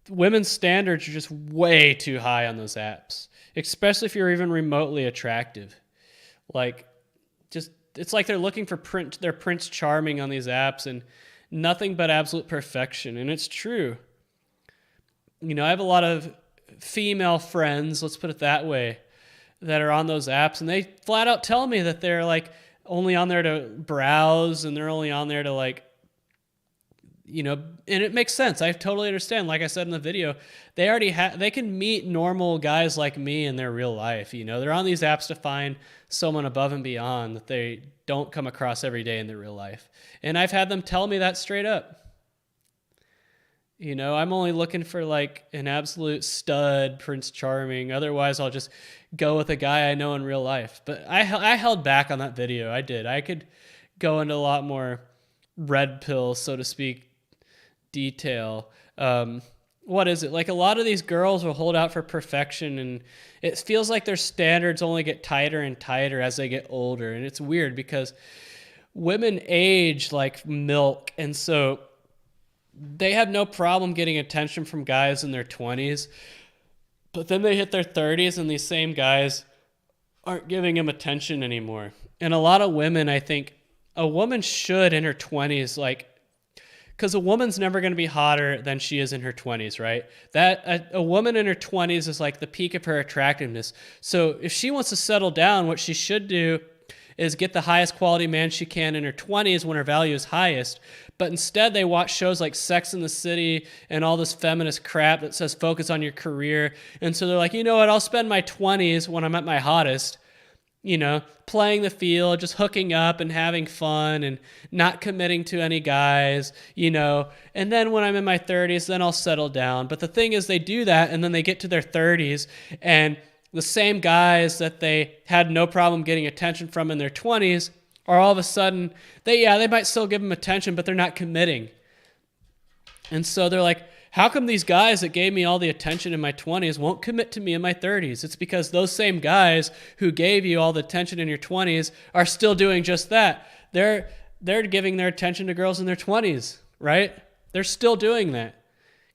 women's standards are just way too high on those apps, especially if you're even remotely attractive. Like, just it's like they're looking for their Prince Charming on these apps, and nothing but absolute perfection. And it's true. I have a lot of female friends, let's put it that way, that are on those apps, and they flat out tell me that they're like only on there to browse, and they're only on there to like, and it makes sense. I totally understand. Like I said in the video, they already they can meet normal guys like me in their real life. They're on these apps to find someone above and beyond that they don't come across every day in their real life. And I've had them tell me that straight up. I'm only looking for like an absolute stud, Prince Charming. Otherwise, I'll just go with a guy I know in real life. But I held back on that video. I did. I could go into a lot more red pill, so to speak, detail. What is it? Like, a lot of these girls will hold out for perfection, and it feels like their standards only get tighter and tighter as they get older. And it's weird because women age like milk, and so they have no problem getting attention from guys in their 20s, but then they hit their 30s and these same guys aren't giving them attention anymore. And a lot of women, I think a woman should in her 20s, like, because a woman's never going to be hotter than she is in her 20s, right? That a woman in her 20s is like the peak of her attractiveness. So if she wants to settle down, what she should do is get the highest quality man she can in her 20s when her value is highest. But instead, they watch shows like Sex and the City and all this feminist crap that says focus on your career. And so they're like, you know what? I'll spend my 20s when I'm at my hottest, playing the field, just hooking up and having fun and not committing to any guys, and then when I'm in my 30s, then I'll settle down. But the thing is, they do that, and then they get to their 30s, and the same guys that they had no problem getting attention from in their 20s are all of a sudden, they might still give them attention, but they're not committing. And so they're like, how come these guys that gave me all the attention in my 20s won't commit to me in my 30s? It's because those same guys who gave you all the attention in your 20s are still doing just that. They're giving their attention to girls in their 20s, right? They're still doing that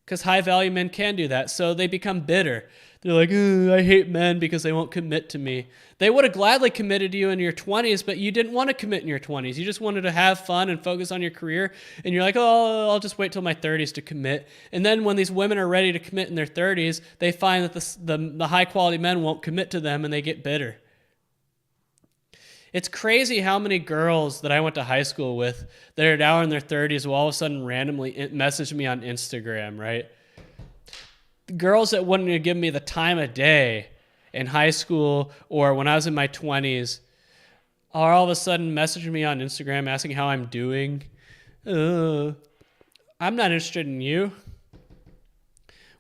because high-value men can do that. So they become bitter. They're like, I hate men because they won't commit to me. They would have gladly committed to you in your 20s, but you didn't want to commit in your 20s. You just wanted to have fun and focus on your career. And you're like, oh, I'll just wait till my 30s to commit. And then when these women are ready to commit in their 30s, they find that the high-quality men won't commit to them, and they get bitter. It's crazy how many girls that I went to high school with that are now in their 30s will all of a sudden randomly message me on Instagram, right? Girls that wouldn't give me the time of day in high school or when I was in my 20s are all of a sudden messaging me on Instagram asking how I'm doing. I'm not interested in you.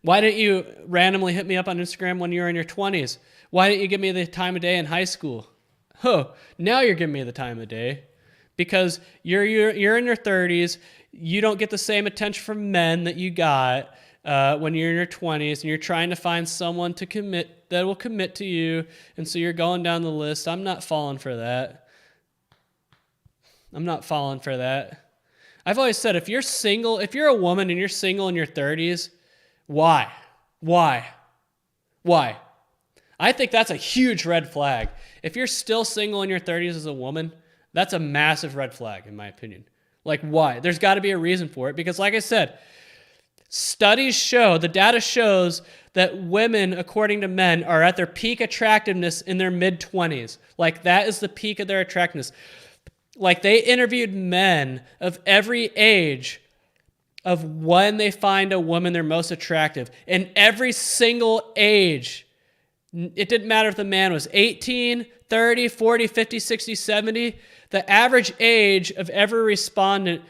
Why didn't you randomly hit me up on Instagram when you were in your 20s? Why didn't you give me the time of day in high school? Now you're giving me the time of day because you're in your 30s. You don't get the same attention from men that you got when you're in your 20s, and you're trying to find someone to commit that will commit to you, and so you're going down the list. I'm not falling for that. I've always said, if you're single, if you're a woman and you're single in your 30s, why? I think that's a huge red flag. If you're still single in your 30s as a woman, That's a massive red flag, in my opinion. Like, why? There's got to be a reason for it, because like I said, studies show, the data shows that women, according to men, are at their peak attractiveness in their mid-20s. Like, that is the peak of their attractiveness. Like, they interviewed men of every age of when they find a woman they're most attractive. And every single age, it didn't matter if the man was 18, 30, 40, 50, 60, 70. The average age of every respondent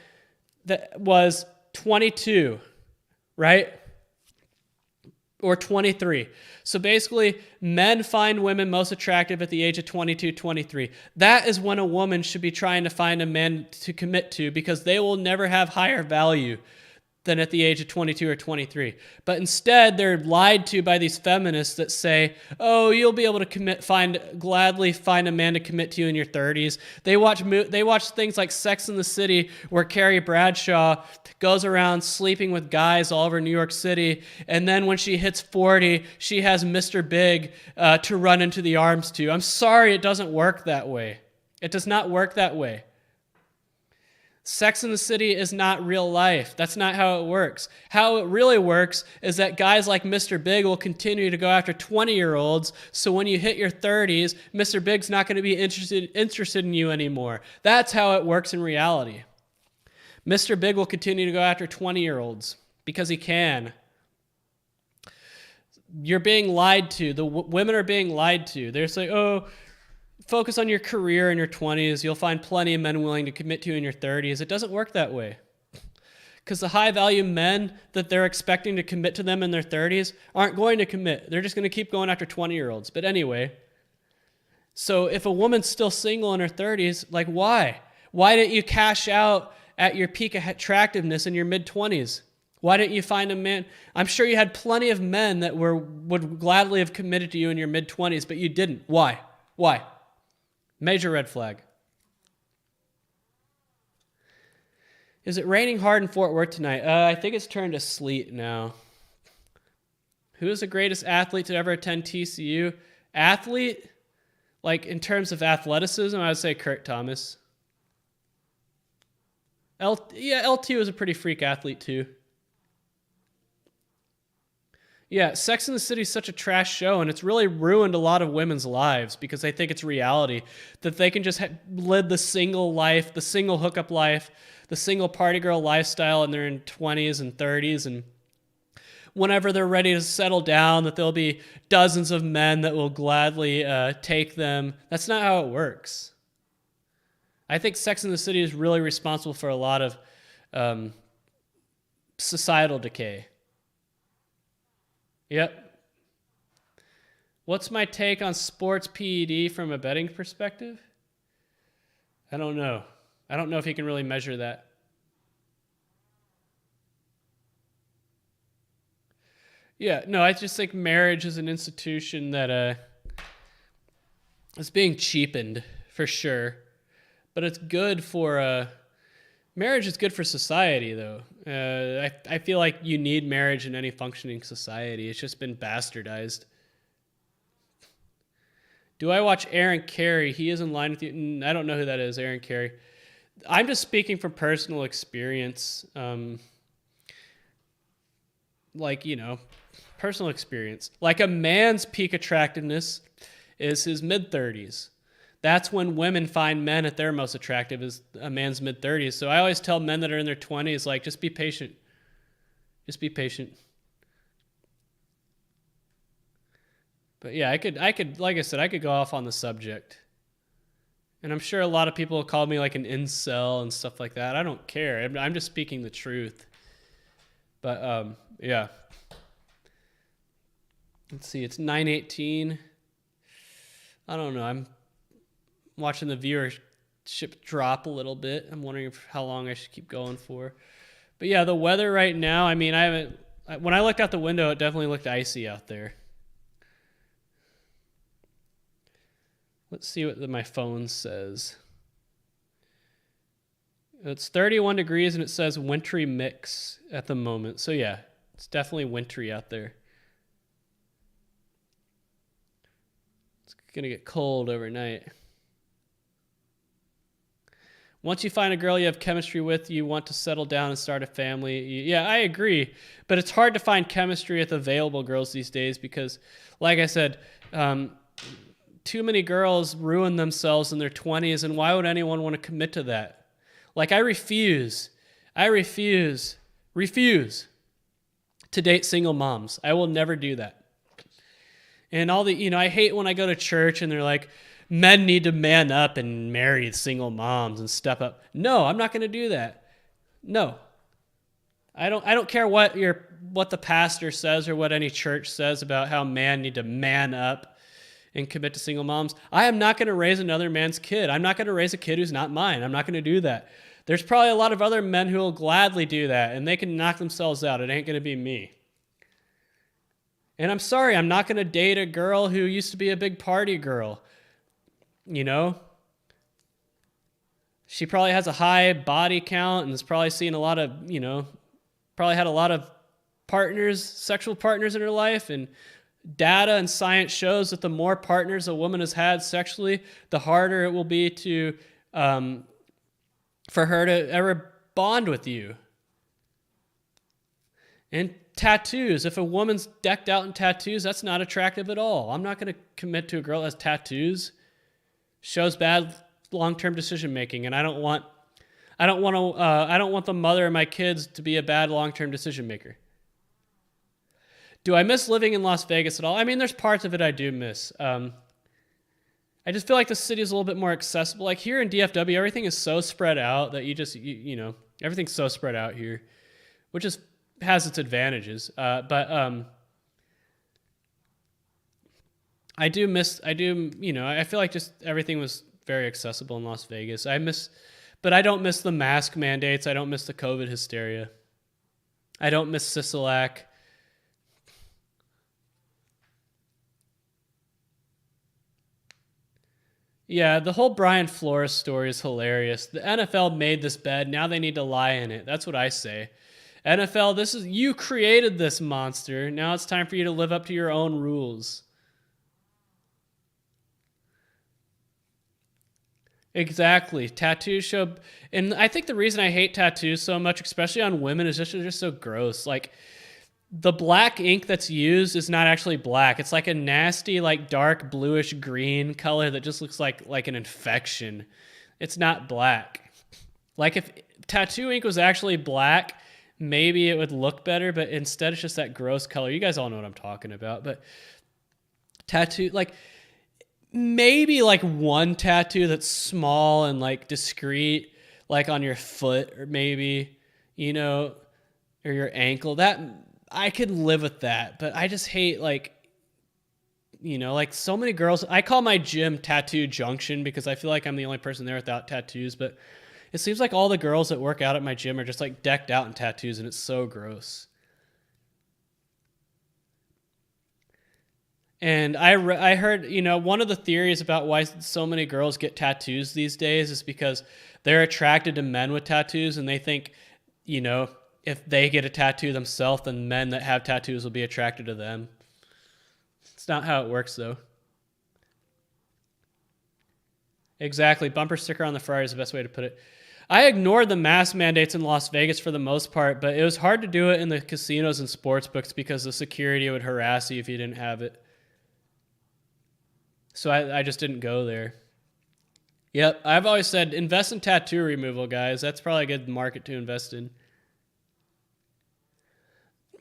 that was 22, right? Or 23. So basically, men find women most attractive at the age of 22, 23. That is when a woman should be trying to find a man to commit to, because they will never have higher value than at the age of 22 or 23. But instead, they're lied to by these feminists that say, oh, you'll be able to gladly find a man to commit to you in your 30s. They watch things like Sex and the City, where Carrie Bradshaw goes around sleeping with guys all over New York City, and then when she hits 40, she has Mr. Big to run into the arms to. I'm sorry, it doesn't work that way. It does not work that way. Sex in the City is not real life. That's not how it works. How it really works is that guys like Mr. Big will continue to go after 20-year-olds, so when you hit your 30s, Mr. Big's not going to be interested in you anymore. That's how it works in reality. Mr. Big will continue to go after 20-year-olds because he can. You're being lied to. The women are being lied to. They're saying, oh, focus on your career in your 20s. You'll find plenty of men willing to commit to you in your 30s. It doesn't work that way. Because the high-value men that they're expecting to commit to them in their 30s aren't going to commit. They're just going to keep going after 20-year-olds. But anyway, so if a woman's still single in her 30s, like, why? Why didn't you cash out at your peak attractiveness in your mid-20s? Why didn't you find a man? I'm sure you had plenty of men that would gladly have committed to you in your mid-20s, but you didn't. Why? Why? Major red flag. Is it raining hard in Fort Worth tonight? I think it's turned to sleet now. Who is the greatest athlete to ever attend TCU? Athlete? Like, in terms of athleticism, I would say Kurt Thomas. LT was a pretty freak athlete, too. Yeah, Sex and the City is such a trash show, and it's really ruined a lot of women's lives because they think it's reality, that they can just live the single life, the single hookup life, the single party girl lifestyle, and they're in 20s and 30s, and whenever they're ready to settle down, that there'll be dozens of men that will gladly take them. That's not how it works. I think Sex and the City is really responsible for a lot of societal decay. Yep. What's my take on sports PED from a betting perspective? I don't know. I don't know if you can really measure that. Yeah, no, I just think marriage is an institution that is being cheapened for sure. But it's good for marriage is good for society, though. I feel like you need marriage in any functioning society. It's just been bastardized. Do I watch Aaron Carey? He is in line with you. I don't know who that is, Aaron Carey. I'm just speaking from personal experience. Personal experience. Like, a man's peak attractiveness is his mid-30s. That's when women find men at their most attractive, is a man's mid-30s. So I always tell men that are in their 20s, like, just be patient. Just be patient. But yeah, I could, like I said, I could go off on the subject. And I'm sure a lot of people will call me like an incel and stuff like that. I don't care. I'm just speaking the truth. But yeah. Let's see, it's 9:18. I don't know. I'm watching the viewership drop a little bit. I'm wondering how long I should keep going for. But yeah, the weather right now, I mean, when I looked out the window, it definitely looked icy out there. Let's see what my phone says. It's 31 degrees and it says wintry mix at the moment. So yeah, it's definitely wintry out there. It's going to get cold overnight. Once you find a girl you have chemistry with, you want to settle down and start a family. Yeah, I agree. But it's hard to find chemistry with available girls these days because, like I said, too many girls ruin themselves in their 20s, and why would anyone want to commit to that? Like, I refuse to date single moms. I will never do that. And I hate when I go to church and they're like, men need to man up and marry single moms and step up. No, I'm not going to do that. No. I don't care what the pastor says or what any church says about how men need to man up and commit to single moms. I am not going to raise another man's kid. I'm not going to raise a kid who's not mine. I'm not going to do that. There's probably a lot of other men who will gladly do that, and they can knock themselves out. It ain't going to be me. And I'm sorry, I'm not going to date a girl who used to be a big party girl. You know? She probably has a high body count and has probably seen a lot of, probably had a lot of sexual partners in her life. And data and science shows that the more partners a woman has had sexually, the harder it will be for her to ever bond with you. And tattoos. If a woman's decked out in tattoos, that's not attractive at all. I'm not going to commit to a girl that has tattoos. Shows bad long-term decision making, and I don't want the mother of my kids to be a bad long-term decision maker. Do I miss living in Las Vegas at all? I mean, there's parts of it I do miss. I just feel like the city is a little bit more accessible. Like here in DFW, everything is so spread out that everything's so spread out here, which has its advantages. But I feel like just everything was very accessible in Las Vegas. But I don't miss the mask mandates. I don't miss the COVID hysteria. I don't miss Sisolak. Yeah, the whole Brian Flores story is hilarious. The NFL made this bed. Now they need to lie in it. That's what I say. NFL, you created this monster. Now it's time for you to live up to your own rules. Exactly. Tattoos show, and I think the reason I hate tattoos so much, especially on women, is just they're just so gross. Like the black ink that's used is not actually black. It's like a nasty, like dark bluish green color that just looks like an infection. It's not black. Like if tattoo ink was actually black, maybe it would look better, but instead it's just that gross color. You guys all know what I'm talking about. But tattoo, like maybe like one tattoo that's small and like discreet, like on your foot or maybe, or your ankle, that I could live with that. But I just hate like so many girls. I call my gym Tattoo Junction because I feel like I'm the only person there without tattoos, but it seems like all the girls that work out at my gym are just like decked out in tattoos, and it's so gross. And I heard, one of the theories about why so many girls get tattoos these days is because they're attracted to men with tattoos, and they think, if they get a tattoo themselves, then men that have tattoos will be attracted to them. It's not how it works, though. Exactly. Bumper sticker on the Ferrari is the best way to put it. I ignored the mask mandates in Las Vegas for the most part, but it was hard to do it in the casinos and sports books because the security would harass you if you didn't have it. So I just didn't go there. Yep, I've always said invest in tattoo removal, guys. That's probably a good market to invest in.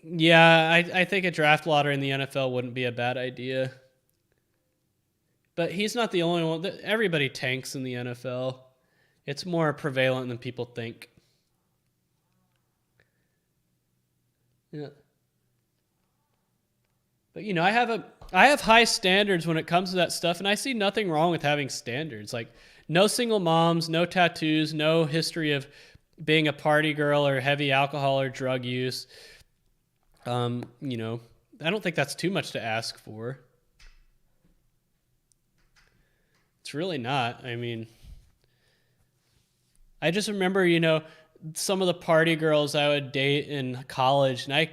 Yeah, I think a draft lottery in the NFL wouldn't be a bad idea. But he's not the only one. Everybody tanks in the NFL. It's more prevalent than people think. Yeah. But I have high standards when it comes to that stuff, and I see nothing wrong with having standards. Like no single moms, no tattoos, no history of being a party girl or heavy alcohol or drug use. I don't think that's too much to ask for. It's really not. I mean, I just remember, some of the party girls I would date in college, and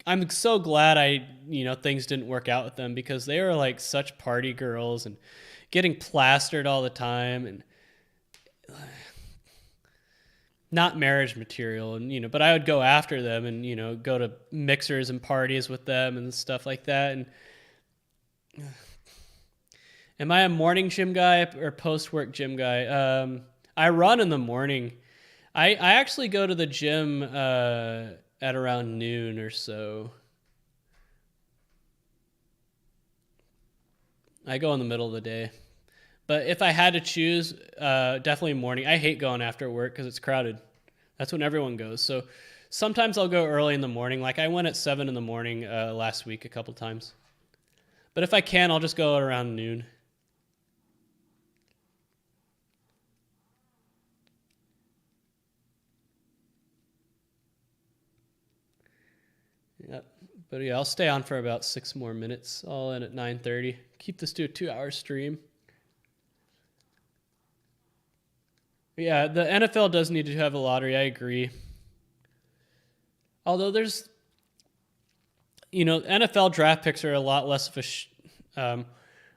I'm so glad things didn't work out with them because they were like such party girls and getting plastered all the time. And not marriage material, and but I would go after them and go to mixers and parties with them and stuff like that. And am I a morning gym guy or post work gym guy? I run in the morning. I actually go to the gym at around noon or so. I go in the middle of the day. But if I had to choose, definitely morning. I hate going after work because it's crowded. That's when everyone goes. So sometimes I'll go early in the morning. Like I went at 7 in the morning last week a couple times. But if I can, I'll just go at around noon. Yep. But yeah, I'll stay on for about 6 more minutes. I'll end at 9:30. Keep this to a 2-hour stream. Yeah, the NFL does need to have a lottery. I agree. Although there's, NFL draft picks are a lot less of a,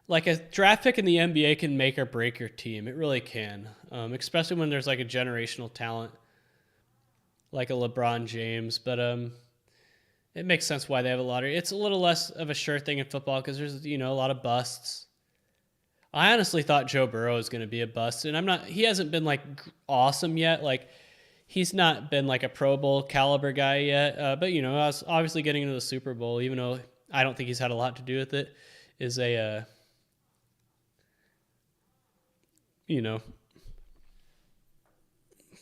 like a draft pick in the NBA can make or break your team. It really can, especially when there's like a generational talent, like a LeBron James. But it makes sense why they have a lottery. It's a little less of a sure thing in football because there's a lot of busts. I honestly thought Joe Burrow was going to be a bust, and he hasn't been like awesome yet. Like he's not been like a Pro Bowl caliber guy yet. But I was obviously getting into the Super Bowl, even though I don't think he's had a lot to do with it, is a,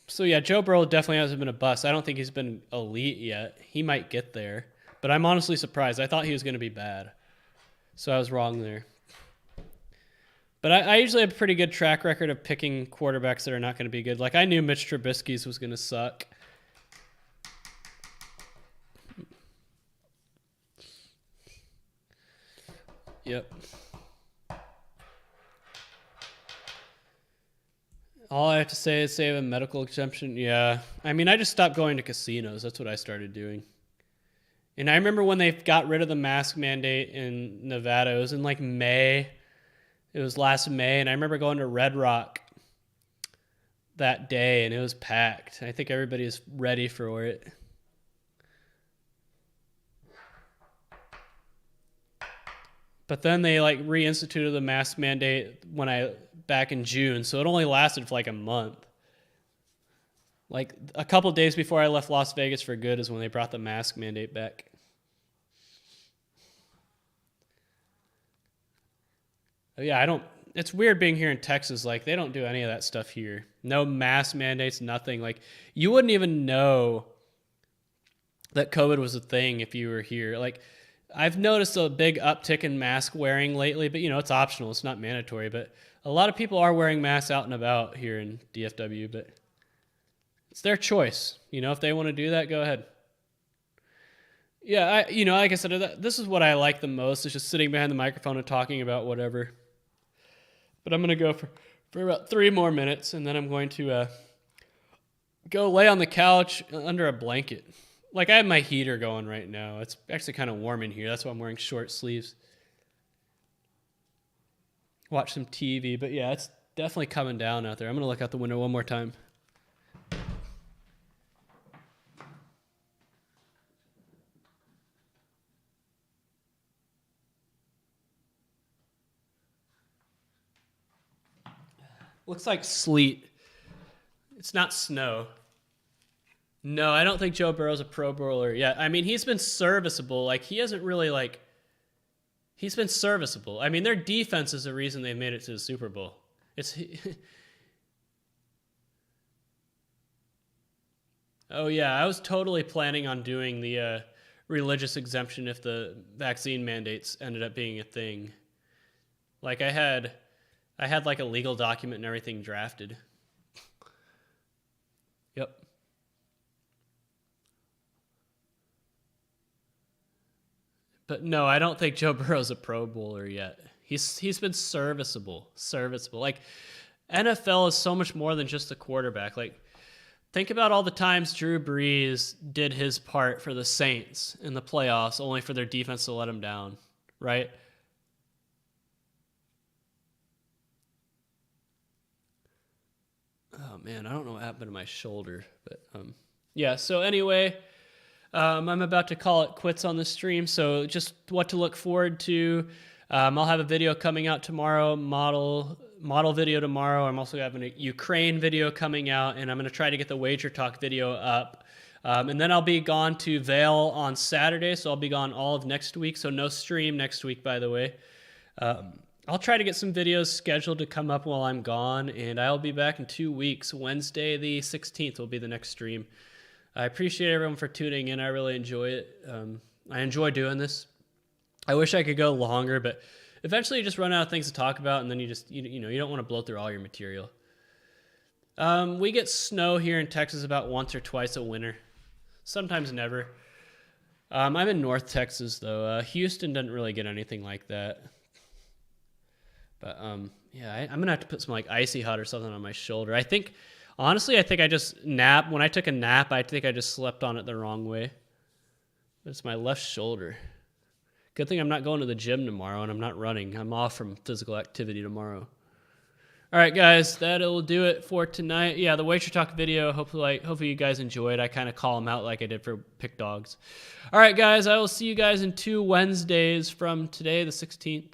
So yeah, Joe Burrow definitely hasn't been a bust. I don't think he's been elite yet. He might get there, but I'm honestly surprised. I thought he was going to be bad. So I was wrong there. But I usually have a pretty good track record of picking quarterbacks that are not going to be good. Like I knew Mitch Trubisky's was going to suck. Yep. All I have to say is save a medical exemption. Yeah. I mean, I just stopped going to casinos. That's what I started doing. And I remember when they got rid of the mask mandate in Nevada. It was in like May. It was last May, and I remember going to Red Rock that day, and it was packed. I think everybody is ready for it. But then they like reinstituted the mask mandate back in June, so it only lasted for like a month. Like a couple days before I left Las Vegas for good is when they brought the mask mandate back. Yeah, it's weird being here in Texas. Like they don't do any of that stuff here. No mask mandates, nothing. Like you wouldn't even know that COVID was a thing if you were here. Like I've noticed a big uptick in mask wearing lately, but it's optional. It's not mandatory, but a lot of people are wearing masks out and about here in DFW, but it's their choice. If they want to do that, go ahead. Yeah, like I said, this is what I like the most is just sitting behind the microphone and talking about whatever. But I'm going to go for about 3 more minutes, and then I'm going to go lay on the couch under a blanket. Like, I have my heater going right now. It's actually kind of warm in here. That's why I'm wearing short sleeves. Watch some TV. But, yeah, it's definitely coming down out there. I'm going to look out the window one more time. Looks like sleet. It's not snow. No, I don't think Joe Burrow's a Pro Bowler yet. I mean, he's been serviceable. Like, he hasn't really, like... He's been serviceable. I mean, their defense is the reason they made it to the Super Bowl. Oh, yeah, I was totally planning on doing the religious exemption if the vaccine mandates ended up being a thing. Like, I had like a legal document and everything drafted. Yep. But no, I don't think Joe Burrow's a Pro Bowler yet. He's been serviceable. Like NFL is so much more than just a quarterback. Like think about all the times Drew Brees did his part for the Saints in the playoffs only for their defense to let him down, right? Oh man, I don't know what happened to my shoulder, but yeah. So anyway, I'm about to call it quits on the stream. So just what to look forward to. I'll have a video coming out tomorrow, model video tomorrow. I'm also having a Ukraine video coming out, and I'm going to try to get the Wager Talk video up. And then I'll be gone to Vail on Saturday, so I'll be gone all of next week. So no stream next week, by the way. I'll try to get some videos scheduled to come up while I'm gone, and I'll be back in 2 weeks. Wednesday the 16th will be the next stream. I appreciate everyone for tuning in. I really enjoy it. I enjoy doing this. I wish I could go longer, but eventually you just run out of things to talk about, and then you don't want to blow through all your material. We get snow here in Texas about once or twice a winter. Sometimes never. I'm in North Texas, though. Houston doesn't really get anything like that. But, yeah, I'm going to have to put some, like, Icy Hot or something on my shoulder. Honestly, I think I just napped. When I took a nap, I think I just slept on it the wrong way. But it's my left shoulder. Good thing I'm not going to the gym tomorrow and I'm not running. I'm off from physical activity tomorrow. All right, guys, that'll do it for tonight. Yeah, the Wager Talk video, hopefully you guys enjoyed. I kind of call them out like I did for Pick Dogs. All right, guys, I will see you guys in 2 Wednesdays from today, the 16th.